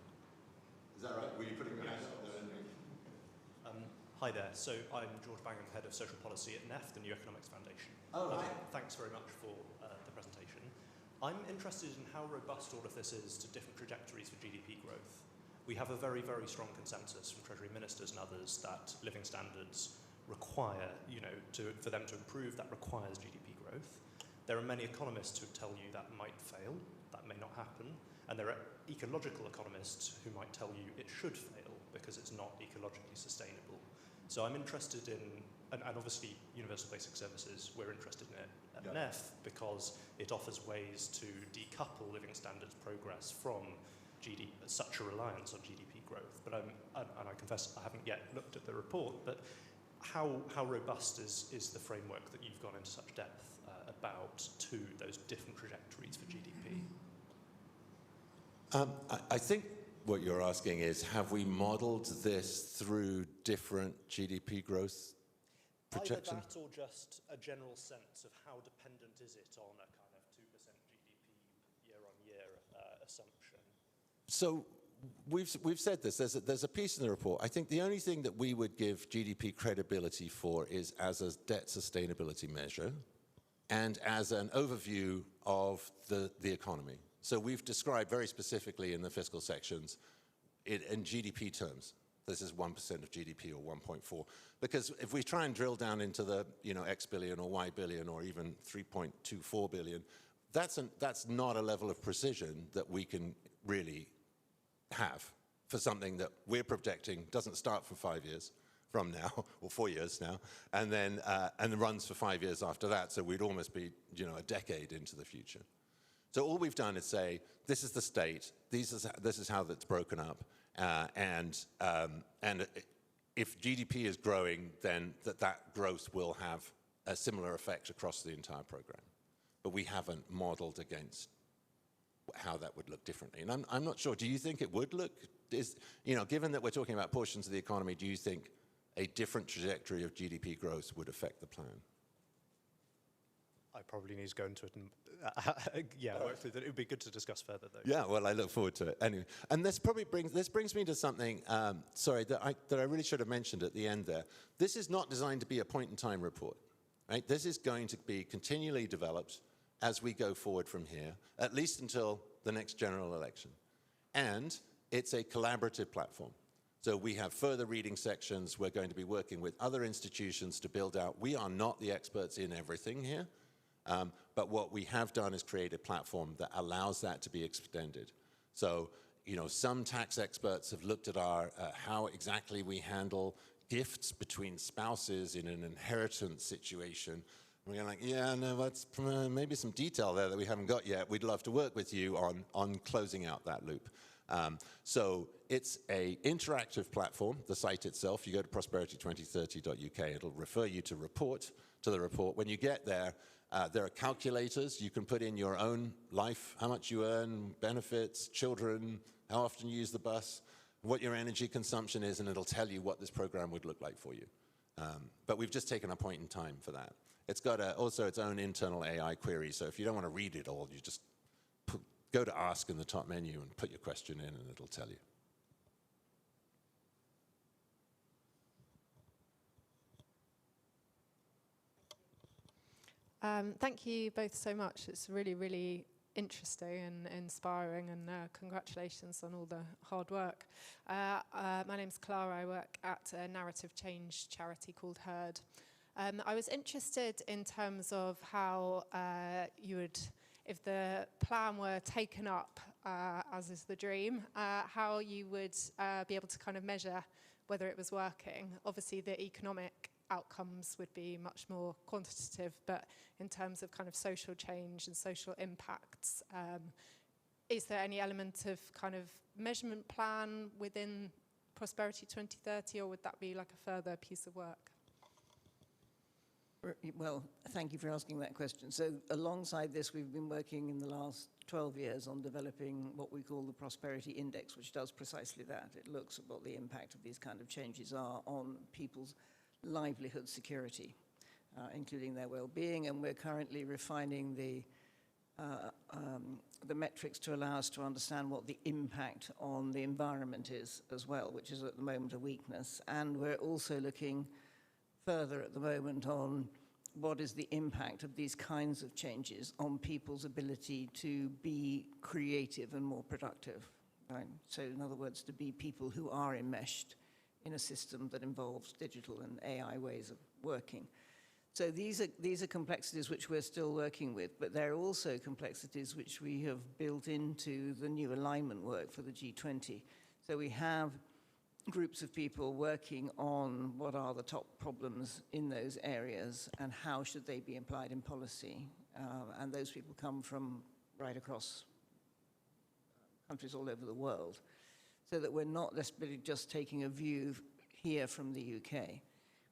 Is that right? Were you putting your hand up there? Hi there. So I'm George Bangham, Head of Social Policy at NEF, the New Economics Foundation. Oh, right. Thanks very much for the presentation. I'm interested in how robust all of this is to different trajectories for GDP growth. We have a very, very strong consensus from Treasury ministers and others that living standards require, for them to improve, that requires GDP growth. There are many economists who tell you that might fail, that may not happen. And there are ecological economists who might tell you it should fail because it's not ecologically sustainable. So I'm interested in, and obviously Universal Basic Services, we're interested in it at NEF because it offers ways to decouple living standards progress from such a reliance on GDP growth. But and I confess I haven't yet looked at the report, but how robust is the framework that you've gone into such depth about to those different trajectories for GDP? I think what you're asking is, have we modeled this through different GDP growth projections? Either that or just a general sense of how dependent is it on a kind of 2% GDP year-on-year assumption? So we've said this. There's a piece in the report. I think the only thing that we would give GDP credibility for is as a debt sustainability measure and as an overview of the economy. So we've described very specifically in the fiscal sections in GDP terms. This is 1% of GDP or 1.4. Because if we try and drill down into the X billion or Y billion or even 3.24 billion, that's not a level of precision that we can really have for something that we're projecting doesn't start for 5 years from now, or 4 years now, and then runs for 5 years after that. So we'd almost be a decade into the future. So all we've done is say, this is the state, this is how that's broken up, and if GDP is growing, then that growth will have a similar effect across the entire program. But we haven't modeled against how that would look differently. And I'm not sure, do you think it would look, given that we're talking about portions of the economy, do you think a different trajectory of GDP growth would affect the plan? I probably need to go into it and work through that. It would be good to discuss further, though. Yeah, well, I look forward to it. Anyway, and this brings me to something. That I really should have mentioned at the end there. This is not designed to be a point-in-time report, right? This is going to be continually developed as we go forward from here, at least until the next general election. And it's a collaborative platform. So we have further reading sections. We're going to be working with other institutions to build out. We are not the experts in everything here. But what we have done is create a platform that allows that to be extended. So, some tax experts have looked at how exactly we handle gifts between spouses in an inheritance situation. And we're like, that's maybe some detail there that we haven't got yet. We'd love to work with you on closing out that loop. So it's an interactive platform, the site itself. You go to prosperity2030.uk. It'll refer you to the report. When you get there, there are calculators. You can put in your own life, how much you earn, benefits, children, how often you use the bus, what your energy consumption is, and it'll tell you what this program would look like for you. But we've just taken a point in time for that. It's got also its own internal AI query, so if you don't want to read it all, you just go to Ask in the top menu and put your question in, and it'll tell you. Thank you both so much. It's really, really interesting and inspiring, and congratulations on all the hard work. My name's Clara. I work at a narrative change charity called Heard. I was interested in terms of how you would, if the plan were taken up, as is the dream, how you would be able to kind of measure whether it was working. Obviously, the economic outcomes would be much more quantitative, but in terms of kind of social change and social impacts, is there any element of kind of measurement plan within Prosperity 2030, or would that be like a further piece of work? Well, thank you for asking that question. So alongside this, we've been working in the last 12 years on developing what we call the Prosperity Index, which does precisely that. It looks at what the impact of these kind of changes are on people's livelihood security, including their well-being, and we're currently refining the metrics to allow us to understand what the impact on the environment is as well, which is at the moment a weakness. And we're also looking further at the moment on what is the impact of these kinds of changes on people's ability to be creative and more productive, right? So in other words, to be people who are enmeshed in a system that involves digital and AI ways of working. So these are complexities which we're still working with, but they're also complexities which we have built into the new alignment work for the G20. So we have groups of people working on what are the top problems in those areas and how should they be applied in policy. And those people come from right across countries all over the world, so that we're not necessarily just taking a view here from the UK.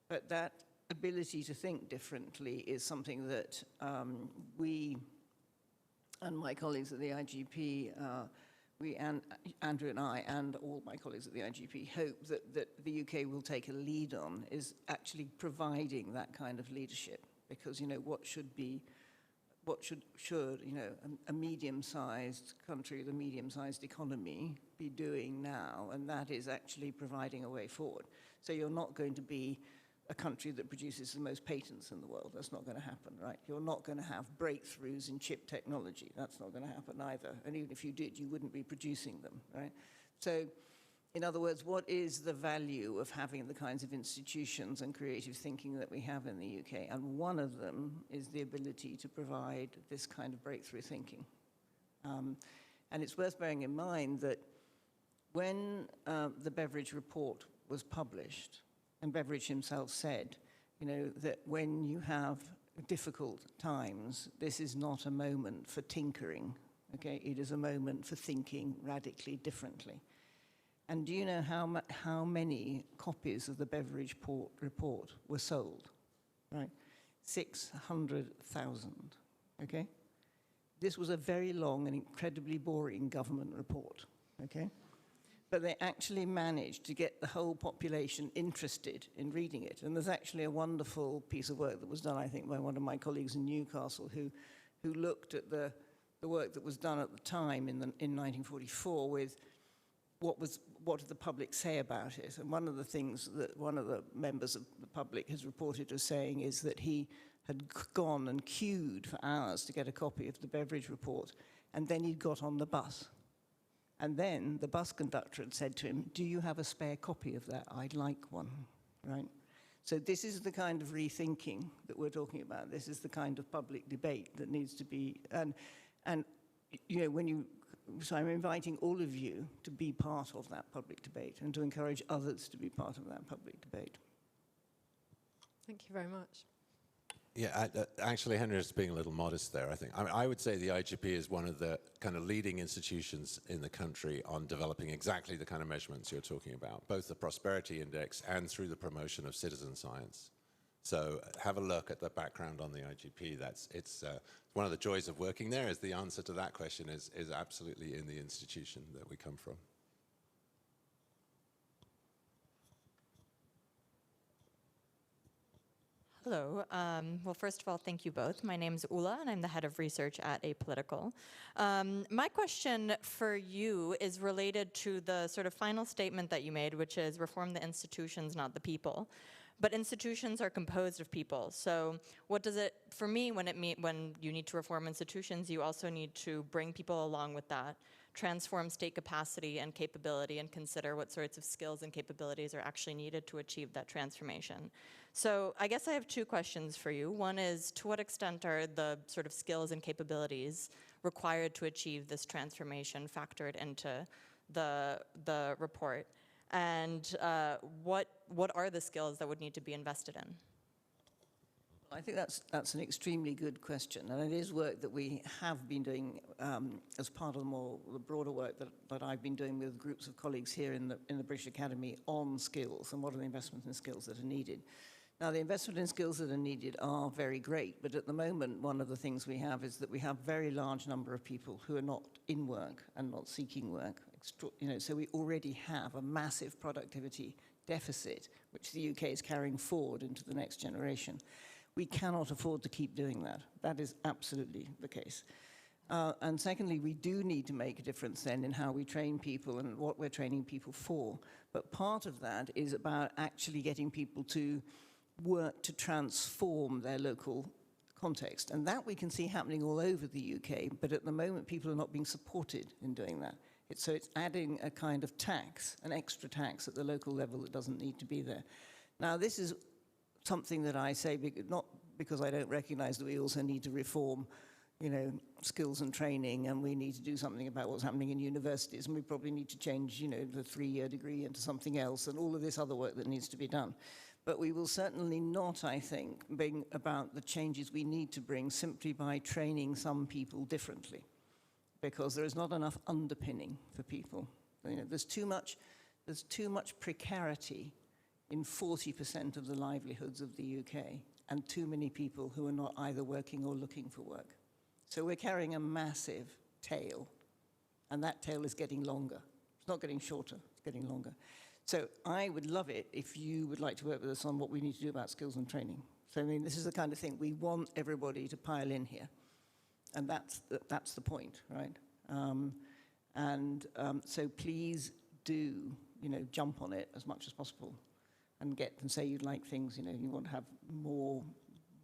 But that ability to think differently is something that we and my colleagues at the IGP, Andrew and I, and all my colleagues at the IGP hope that the UK will take a lead on, is actually providing that kind of leadership. Because, you know, what should a medium-sized country, the medium-sized economy be doing now? And that is actually providing a way forward. So you're not going to be a country that produces the most patents in the world. That's not going to happen, right? You're not going to have breakthroughs in chip technology. That's not going to happen either. And even if you did, you wouldn't be producing them, right? So, in other words, what is the value of having the kinds of institutions and creative thinking that we have in the UK? And one of them is the ability to provide this kind of breakthrough thinking. And it's worth bearing in mind that when the Beveridge report was published, and Beveridge himself said, you know, that when you have difficult times, this is not a moment for tinkering, okay? It is a moment for thinking radically differently. And do you know how many copies of the Beveridge report were sold, right? 600,000, okay? This was a very long and incredibly boring government report, okay? But they actually managed to get the whole population interested in reading it. And there's actually a wonderful piece of work that was done, I think, by one of my colleagues in Newcastle who looked at the work that was done at the time in 1944 with what did the public say about it. And one of the things that one of the members of the public has reported as saying is that he had gone and queued for hours to get a copy of the Beveridge report, and then he got on the bus. And then the bus conductor had said to him, do you have a spare copy of that? I'd like one, right? So this is the kind of rethinking that we're talking about. This is the kind of public debate that needs to be, and you know, so I'm inviting all of you to be part of that public debate and to encourage others to be part of that public debate. Thank you very much. Yeah, actually, Henry is being a little modest there, I think. I mean, I would say the IGP is one of the kind of leading institutions in the country on developing exactly the kind of measurements you're talking about, both the Prosperity Index and through the promotion of citizen science. So have a look at the background on the IGP. It's one of the joys of working there is the answer to that question is absolutely in the institution that we come from. Hello. Well, first of all, thank you both. My name is Ula, and I'm the head of research at Apolitical. My question for you is related to the sort of final statement that you made, which is reform the institutions, not the people. But institutions are composed of people. So what does it, for me, when you need to reform institutions, you also need to bring people along with that, transform state capacity and capability, and consider what sorts of skills and capabilities are actually needed to achieve that transformation. So I guess I have two questions for you. One is, to what extent are the sort of skills and capabilities required to achieve this transformation factored into the report? And what are the skills that would need to be invested in? I think that's an extremely good question, and it is work that we have been doing as part of the broader work that I've been doing with groups of colleagues here in the British Academy on skills and what are the investments in skills that are needed. Now, the investment in skills that are needed are very great, but at the moment, one of the things we have is that we have a very large number of people who are not in work and not seeking work. So we already have a massive productivity deficit, which the UK is carrying forward into the next generation. We cannot afford to keep doing that. That is absolutely the case. And secondly, we do need to make a difference then in how we train people and what we're training people for. But part of that is about actually getting people to work to transform their local context. And that we can see happening all over the UK, but at the moment people are not being supported in doing that. So it's adding a kind of tax, an extra tax at the local level that doesn't need to be there. Now, this is something that I say not because I don't recognize that we also need to reform, you know, skills and training, and we need to do something about what's happening in universities, and we probably need to change, you know, the 3-year degree into something else, and all of this other work that needs to be done. But we will certainly not, I think, bring about the changes we need to bring simply by training some people differently, because there is not enough underpinning for people. You know, there's too much precarity in 40% of the livelihoods of the UK, and too many people who are not either working or looking for work. So we're carrying a massive tail, and that tail is getting longer. It's not getting shorter, it's getting longer. So I would love it if you would like to work with us on what we need to do about skills and training. So I mean, this is the kind of thing we want everybody to pile in here, and that's the point, right? So please do, you know, jump on it as much as possible, and say you'd like things, you know, you want to have more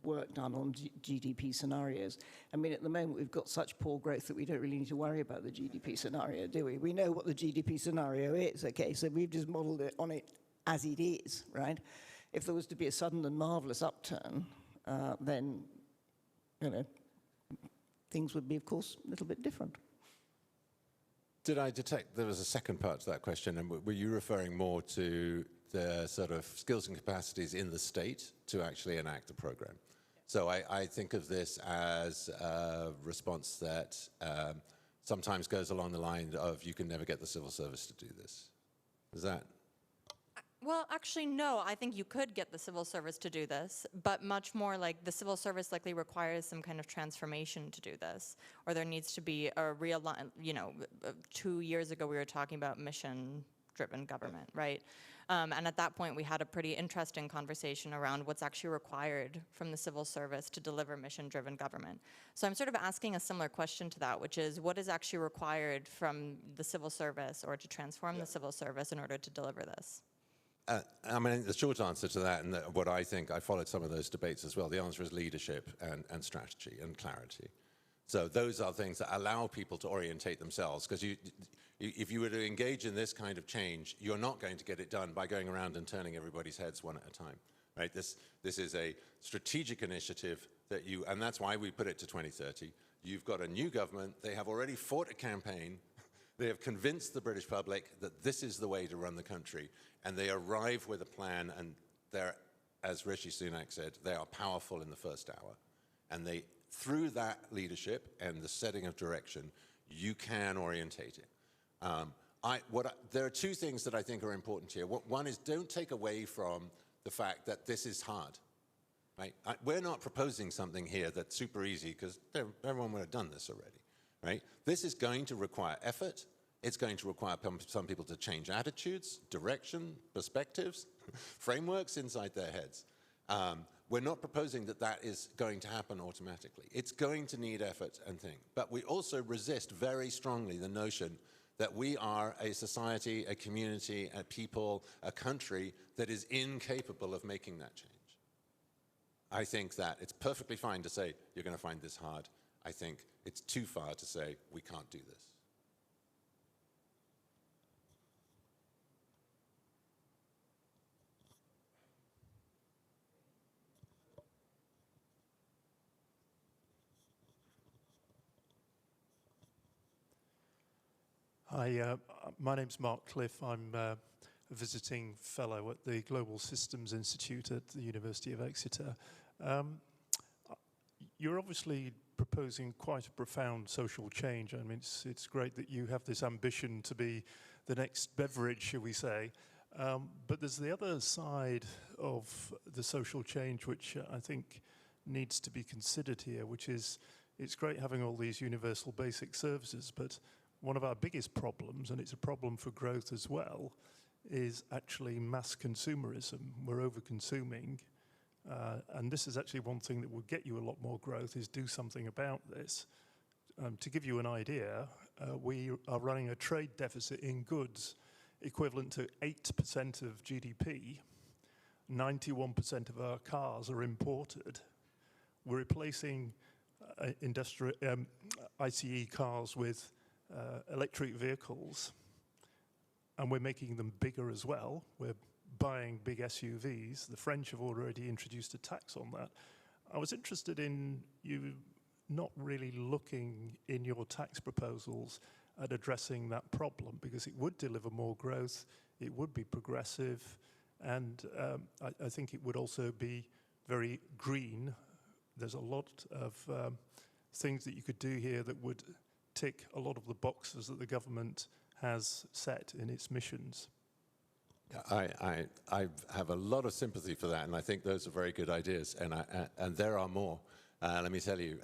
work done on GDP scenarios. I mean, at the moment, we've got such poor growth that we don't really need to worry about the GDP scenario, do we? We know what the GDP scenario is, okay? So we've just modeled it on it as it is, right? If there was to be a sudden and marvelous upturn, then, you know, things would be, of course, a little bit different. Did I detect there was a second part to that question, and were you referring more to the sort of skills and capacities in the state to actually enact the program? So I think of this as a response that sometimes goes along the line of you can never get the civil service to do this. Is that? Well, actually, no. I think you could get the civil service to do this, but much more like the civil service likely requires some kind of transformation to do this, or there needs to be a real, you know, 2 years ago we were talking about mission-driven government, right? And at that point, we had a pretty interesting conversation around what's actually required from the civil service to deliver mission-driven government. So I'm sort of asking a similar question to that, which is what is actually required from the civil service or to transform the civil service in order to deliver this? I mean, the short answer to that, and what I think, I followed some of those debates as well, the answer is leadership and strategy and clarity. So those are things that allow people to orientate themselves, because if you were to engage in this kind of change, you're not going to get it done by going around and turning everybody's heads one at a time, right? This is a strategic initiative that and that's why we put it to 2030. You've got a new government, they have already fought a campaign, they have convinced the British public that this is the way to run the country, and they arrive with a plan, and they're, as Rishi Sunak said, they are powerful in the first hour. And through that leadership and the setting of direction, you can orientate it. There are two things that I think are important here. One is, don't take away from the fact that this is hard. Right? We're not proposing something here that's super easy, because everyone would have done this already. Right? This is going to require effort. It's going to require some people to change attitudes, direction, perspectives, frameworks inside their heads. We're not proposing that that is going to happen automatically. It's going to need effort and things. But we also resist very strongly the notion that we are a society, a community, a people, a country that is incapable of making that change. I think that it's perfectly fine to say, you're going to find this hard. I think it's too far to say, we can't do this. Hi, my name's Mark Cliff. I'm a visiting fellow at the Global Systems Institute at the University of Exeter. You're obviously proposing quite a profound social change. I mean, it's great that you have this ambition to be the next beverage, shall we say. But there's the other side of the social change which I think needs to be considered here, which is it's great having all these universal basic services, but one of our biggest problems, and it's a problem for growth as well, is actually mass consumerism. We're over-consuming, and this is actually one thing that will get you a lot more growth, is do something about this. To give you an idea, we are running a trade deficit in goods equivalent to 8% of GDP. 91% of our cars are imported. We're replacing ICE cars with electric vehicles, and we're making them bigger as well. We're buying big SUVs. The French have already introduced a tax on that. I was interested in you not really looking in your tax proposals at addressing that problem, because it would deliver more growth, it would be progressive, and I think it would also be very green. There's a lot of things that you could do here that would tick a lot of the boxes that the government has set in its missions. I have a lot of sympathy for that, and I think those are very good ideas, and there are more. Let me tell you,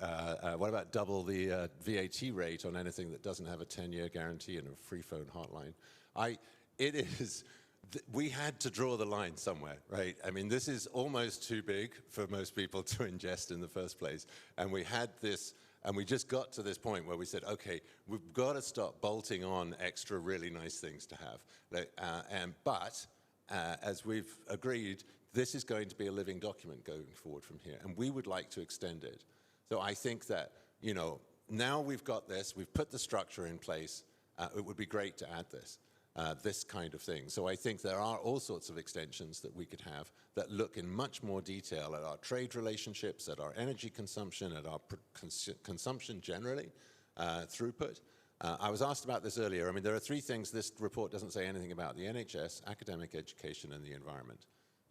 what about double the VAT rate on anything that doesn't have a 10-year guarantee and a free phone hotline? We had to draw the line somewhere, right? I mean, this is almost too big for most people to ingest in the first place. And we had this, and we just got to this point where we said, okay, we've got to stop bolting on extra really nice things to have. But as we've agreed, this is going to be a living document going forward from here, and we would like to extend it. So I think that, you know, now we've got this, we've put the structure in place, it would be great to add this kind of thing. So I think there are all sorts of extensions that we could have that look in much more detail at our trade relationships, at our energy consumption, at our consumption generally, throughput. I was asked about this earlier. I mean, there are three things this report doesn't say anything about: the NHS, academic education, and the environment.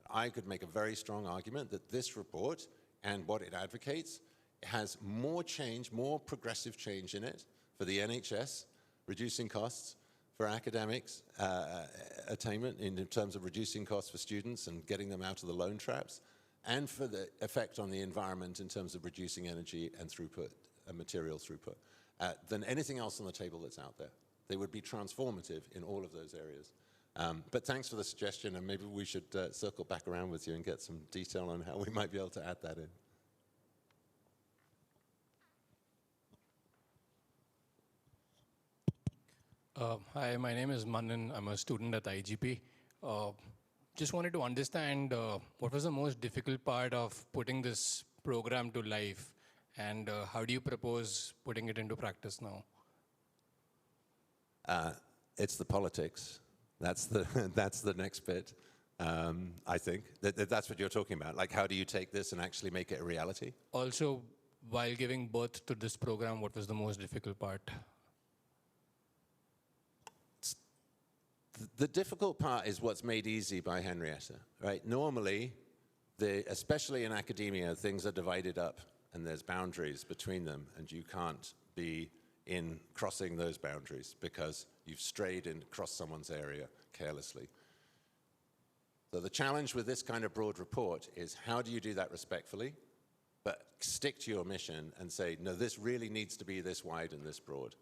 I could make a very strong argument that this report and what it advocates has more change, more progressive change in it for the NHS, reducing costs, for academics attainment in terms of reducing costs for students and getting them out of the loan traps, and for the effect on the environment in terms of reducing energy and throughput, material throughput, than anything else on the table that's out there. They would be transformative in all of those areas. But thanks for the suggestion, and maybe we should circle back around with you and get some detail on how we might be able to add that in. Hi, my name is Manan. I'm a student at IGP. Just wanted to understand what was the most difficult part of putting this program to life, and how do you propose putting it into practice now? It's the politics. That's the next bit. I think that's what you're talking about. Like, how do you take this and actually make it a reality? Also, while giving birth to this program, what was the most difficult part? The difficult part is what's made easy by Henrietta, right? Normally, especially in academia, things are divided up and there's boundaries between them, and you can't be in crossing those boundaries because you've strayed and crossed someone's area carelessly. So the challenge with this kind of broad report is, how do you do that respectfully, but stick to your mission and say, no, this really needs to be this wide and this broad.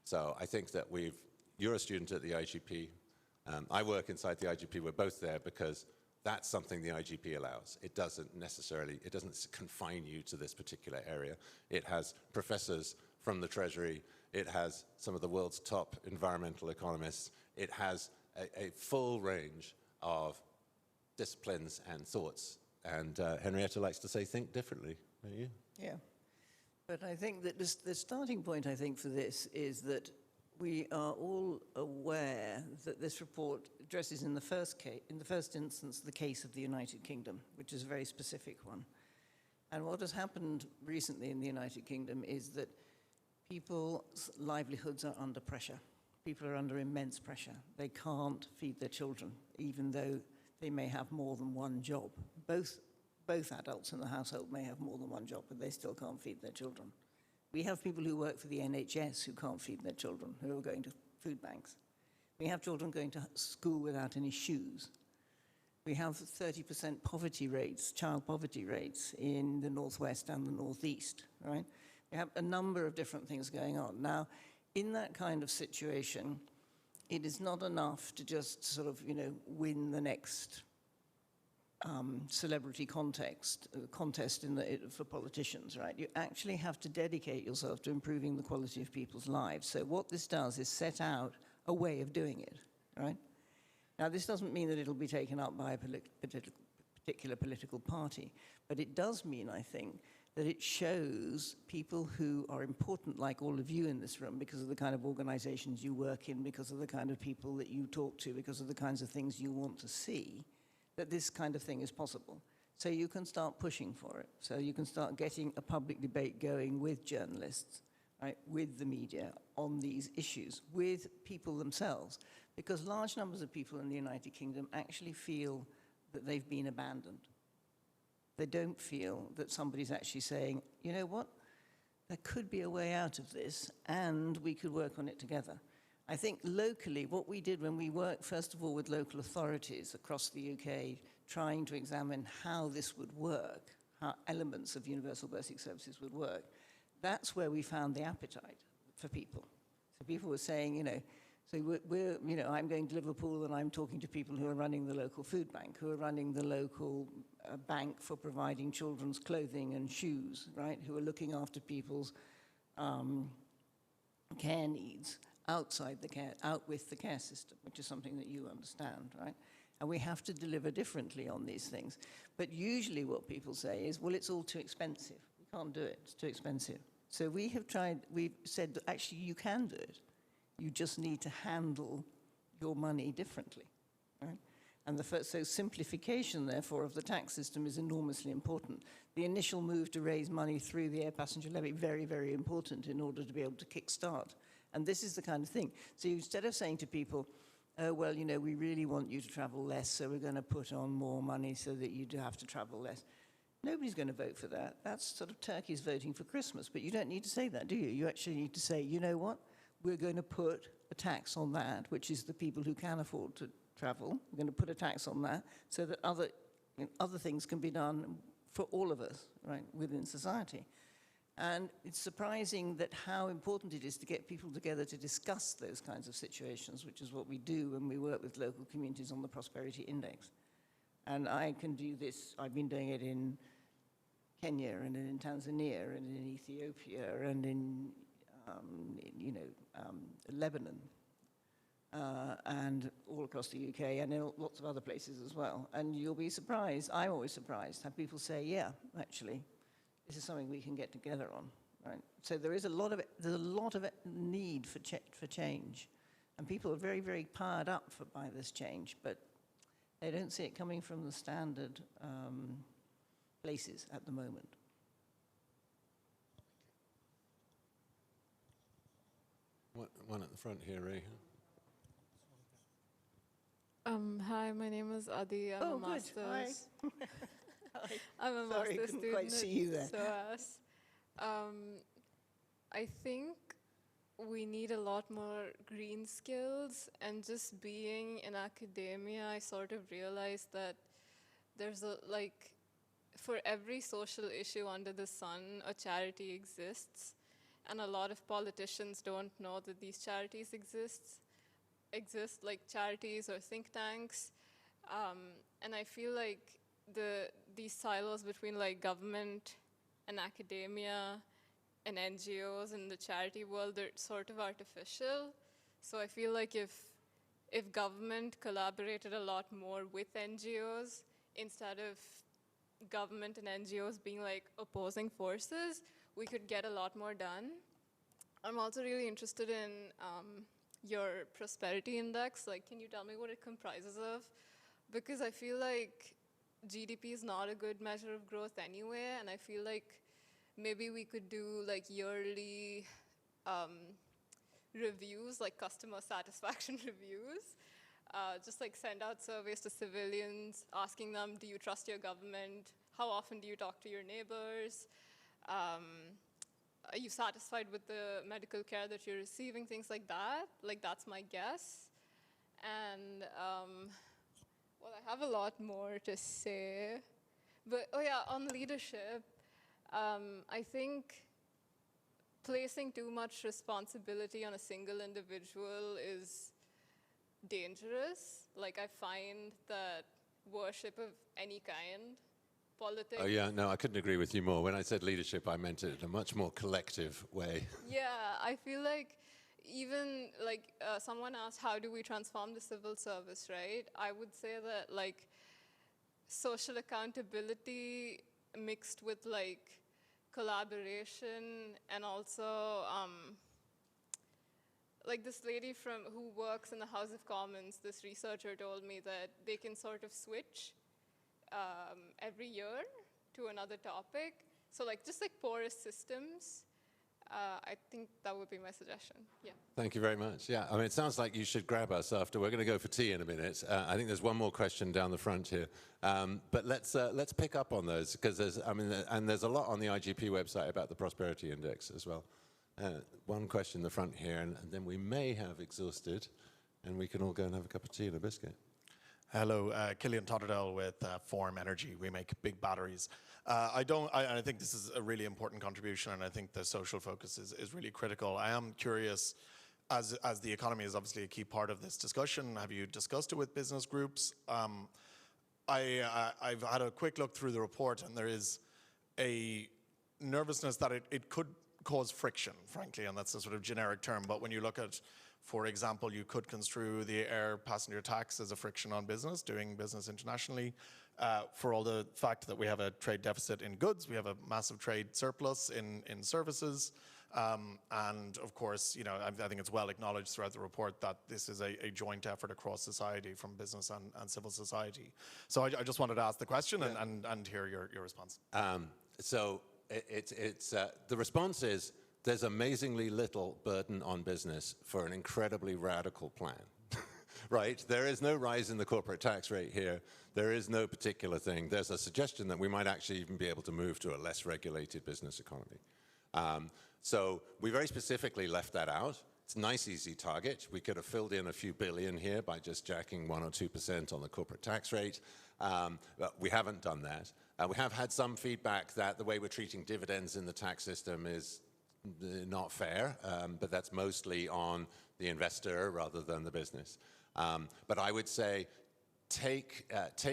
So I think that you're a student at the IGP. I work inside the IGP. We're both there because that's something the IGP allows. It doesn't confine you to this particular area. It has professors from the Treasury. It has some of the world's top environmental economists. It has a full range of disciplines and thoughts. And Henrietta likes to say, think differently. Don't you? Yeah. But I think that the starting point, I think, for this is that we are all aware that this report addresses in the first instance the case of the United Kingdom, which is a very specific one. And what has happened recently in the United Kingdom is that people's livelihoods are under pressure. People are under immense pressure. They can't feed their children, even though they may have more than one job. Both adults in the household may have more than one job, but they still can't feed their children. We have people who work for the NHS who can't feed their children, who are going to food banks. We have children going to school without any shoes. We have 30% poverty rates, child poverty rates in the Northwest and the Northeast, right? We have a number of different things going on. Now, in that kind of situation, it is not enough to just sort of, win the next celebrity contest for politicians, right? You actually have to dedicate yourself to improving the quality of people's lives. So what this does is set out a way of doing it, right? Now, this doesn't mean that it'll be taken up by a particular political party, but it does mean, I think, that it shows people who are important, like all of you in this room, because of the kind of organizations you work in, because of the kind of people that you talk to, because of the kinds of things you want to see, that this kind of thing is possible. So you can start pushing for it. So you can start getting a public debate going with journalists, right, with the media on these issues, with people themselves. Because large numbers of people in the United Kingdom actually feel that they've been abandoned. They don't feel that somebody's actually saying, you know what, there could be a way out of this and we could work on it together. I think locally, what we did when we worked, first of all, with local authorities across the UK, trying to examine how this would work, how elements of universal basic services would work, that's where we found the appetite for people. So people were saying, you know, so I'm going to Liverpool and I'm talking to people who are running the local food bank, who are running the local bank for providing children's clothing and shoes, right? Who are looking after people's care needs outside the care, out with the care system, which is something that you understand, right? And we have to deliver differently on these things. But usually what people say is, well, it's all too expensive. We can't do it, it's too expensive. So we've said that actually you can do it. You just need to handle your money differently, right? And so simplification, therefore, of the tax system is enormously important. The initial move to raise money through the air passenger levy, very, very important in order to be able to kickstart. And this is the kind of thing. So instead of saying to people, oh, well, you know, we really want you to travel less, so we're going to put on more money so that you do have to travel less. Nobody's going to vote for that. That's sort of turkeys voting for Christmas. But you don't need to say that, do you? You actually need to say, you know what? We're going to put a tax on that, which is the people who can afford to travel. We're going to put a tax on that so that other things can be done for all of us, right, within society. And it's surprising that how important it is to get people together to discuss those kinds of situations, which is what we do when we work with local communities on the Prosperity Index. And I can do this. I've been doing it in Kenya and in Tanzania and in Ethiopia and in Lebanon and all across the UK and in lots of other places as well. And you'll be surprised, I'm always surprised, how people say, yeah, actually, this is something we can get together on, right? So there's a lot of need for change. And people are very, very powered up by this change, but they don't see it coming from the standard places at the moment. One at the front here, Ray. Hi, my name is Adi. I'm a master's. Hi. I'm a Sorry, master's couldn't student quite see you there. at SOAS. I think we need a lot more green skills, and just being in academia, I sort of realized that there's for every social issue under the sun, a charity exists. And a lot of politicians don't know that these charities exist like charities or think tanks. And I feel like these silos between like government and academia and NGOs and the charity world, they're sort of artificial. So I feel like if government collaborated a lot more with NGOs instead of government and NGOs being like opposing forces, we could get a lot more done. I'm also really interested in your prosperity index. Like, can you tell me what it comprises of? Because I feel like GDP is not a good measure of growth anyway, and I feel like maybe we could do like yearly reviews, like customer satisfaction reviews. Just like send out surveys to civilians, asking them, do you trust your government? How often do you talk to your neighbors? Are you satisfied with the medical care that you're receiving? Things like that. Like, that's my guess. And, well, I have a lot more to say. But, oh yeah, on leadership, I think placing too much responsibility on a single individual is dangerous. Like, I find that worship of any kind, politics. Oh yeah, no, I couldn't agree with you more. When I said leadership, I meant it in a much more collective way. Yeah, I feel like even like someone asked, how do we transform the civil service, right? I would say that like social accountability mixed with like collaboration, and also like this lady who works in the House of Commons, this researcher told me that they can sort of switch every year to another topic. So like just like porous systems, I think that would be my suggestion. Yeah. Thank you very much. Yeah, I mean, it sounds like you should grab us after. We're going to go for tea in a minute. I think there's one more question down the front here. But let's pick up on those, because there's a lot on the IGP website about the Prosperity Index as well. One question in the front here, and then we may have exhausted, and we can all go and have a cup of tea and a biscuit. Hello, Killian Totterdell with Form Energy. We make big batteries. I think this is a really important contribution, and I think the social focus is really critical. I am curious, as the economy is obviously a key part of this discussion, have you discussed it with business groups? I've had a quick look through the report, and there is a nervousness that it could cause friction, frankly, and that's a sort of generic term. But when you look at, for example, you could construe the air passenger tax as a friction on business, doing business internationally. For all the fact that we have a trade deficit in goods, we have a massive trade surplus in services. And of course, you know, I think it's well acknowledged throughout the report that this is a joint effort across society, from business and civil society. So I just wanted to ask the question and hear your response. The response is, there's amazingly little burden on business for an incredibly radical plan, right? There is no rise in the corporate tax rate here. There is no particular thing. There's a suggestion that we might actually even be able to move to a less regulated business economy. So we very specifically left that out. It's a nice, easy target. We could have filled in a few billion here by just jacking 1 or 2% on the corporate tax rate, but we haven't done that. We have had some feedback that the way we're treating dividends in the tax system is not fair, but that's mostly on the investor rather than the business. But I would say take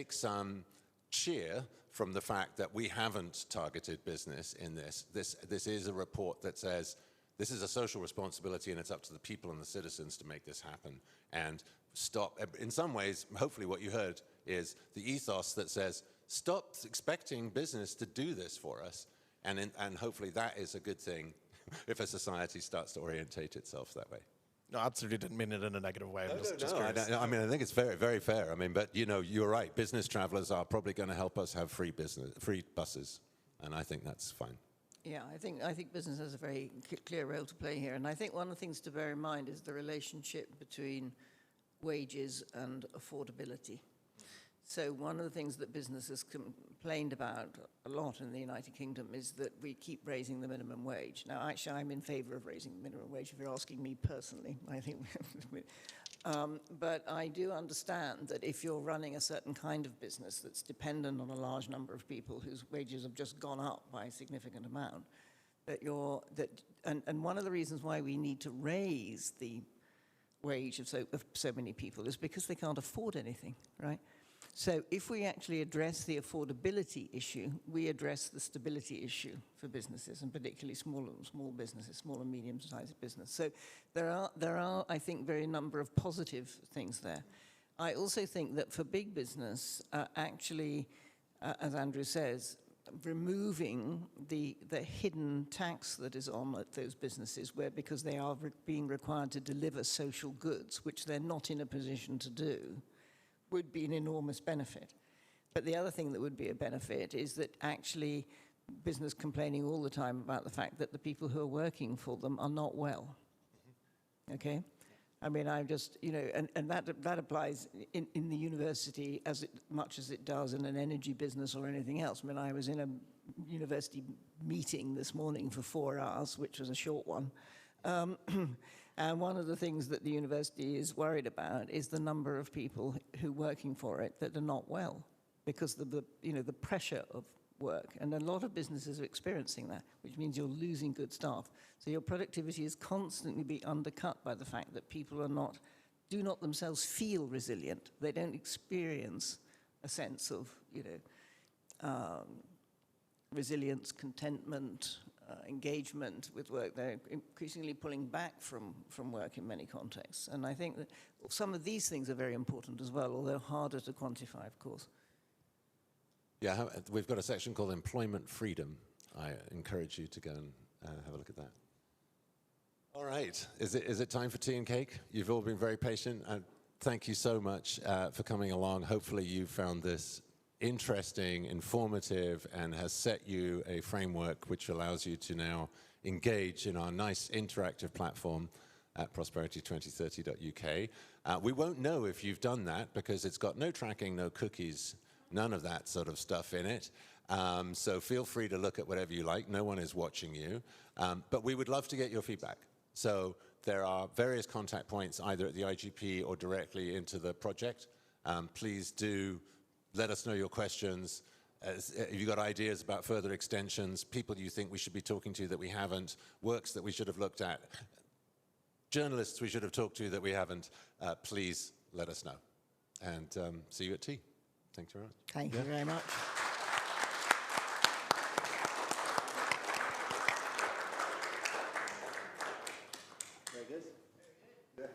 some cheer from the fact that we haven't targeted business in this. This is a report that says this is a social responsibility, and it's up to the people and the citizens to make this happen. And stop, in some ways, hopefully what you heard is the ethos that says, stop expecting business to do this for us. And hopefully that is a good thing if a society starts to orientate itself that way. No, absolutely didn't mean it in a negative way. I mean, I think it's very, very fair. I mean, but you know, you're right. Business travelers are probably going to help us have free buses, and I think that's fine. Yeah, I think business has a very clear role to play here, and I think one of the things to bear in mind is the relationship between wages and affordability. So one of the things that business has complained about a lot in the United Kingdom is that we keep raising the minimum wage. Now, actually, I'm in favor of raising the minimum wage, if you're asking me personally. I think, but I do understand that if you're running a certain kind of business that's dependent on a large number of people whose wages have just gone up by a significant amount, and one of the reasons why we need to raise the wage of so many people is because they can't afford anything, right? So if we actually address the affordability issue, we address the stability issue for businesses, and particularly small businesses, small and medium-sized business. So there are, I think, very number of positive things there. I also think that for big business, actually, as Andrew says, removing the hidden tax that is on those businesses, because they are being required to deliver social goods, which they're not in a position to do, would be an enormous benefit. But the other thing that would be a benefit is that actually business complaining all the time about the fact that the people who are working for them are not well. Okay? I mean, I'm just, you know, and that applies in the university as much as it does in an energy business or anything else. I mean, I was in a university meeting this morning for 4 hours, which was a short one. And one of the things that the university is worried about is the number of people who are working for it that are not well because of the pressure of work. And a lot of businesses are experiencing that, which means you're losing good staff. So your productivity is constantly being undercut by the fact that people do not themselves feel resilient. They don't experience a sense of, resilience, contentment, engagement with work. They're increasingly pulling back from work in many contexts. And I think that some of these things are very important as well, although harder to quantify, of course. Yeah, we've got a section called Employment Freedom. I encourage you to go and have a look at that. All right, is it time for tea and cake? You've all been very patient. Thank you so much for coming along. Hopefully you found this interesting, informative, and has set you a framework which allows you to now engage in our nice interactive platform at prosperity2030.uk. We won't know if you've done that because it's got no tracking, no cookies, none of that sort of stuff in it. So feel free to look at whatever you like. No one is watching you. But we would love to get your feedback. So there are various contact points either at the IGP or directly into the project. Please do let us know your questions. If you've got ideas about further extensions, people you think we should be talking to that we haven't, works that we should have looked at, journalists we should have talked to that we haven't, please let us know. And see you at tea. Thanks very much. Thank you very much. Very good. Yeah.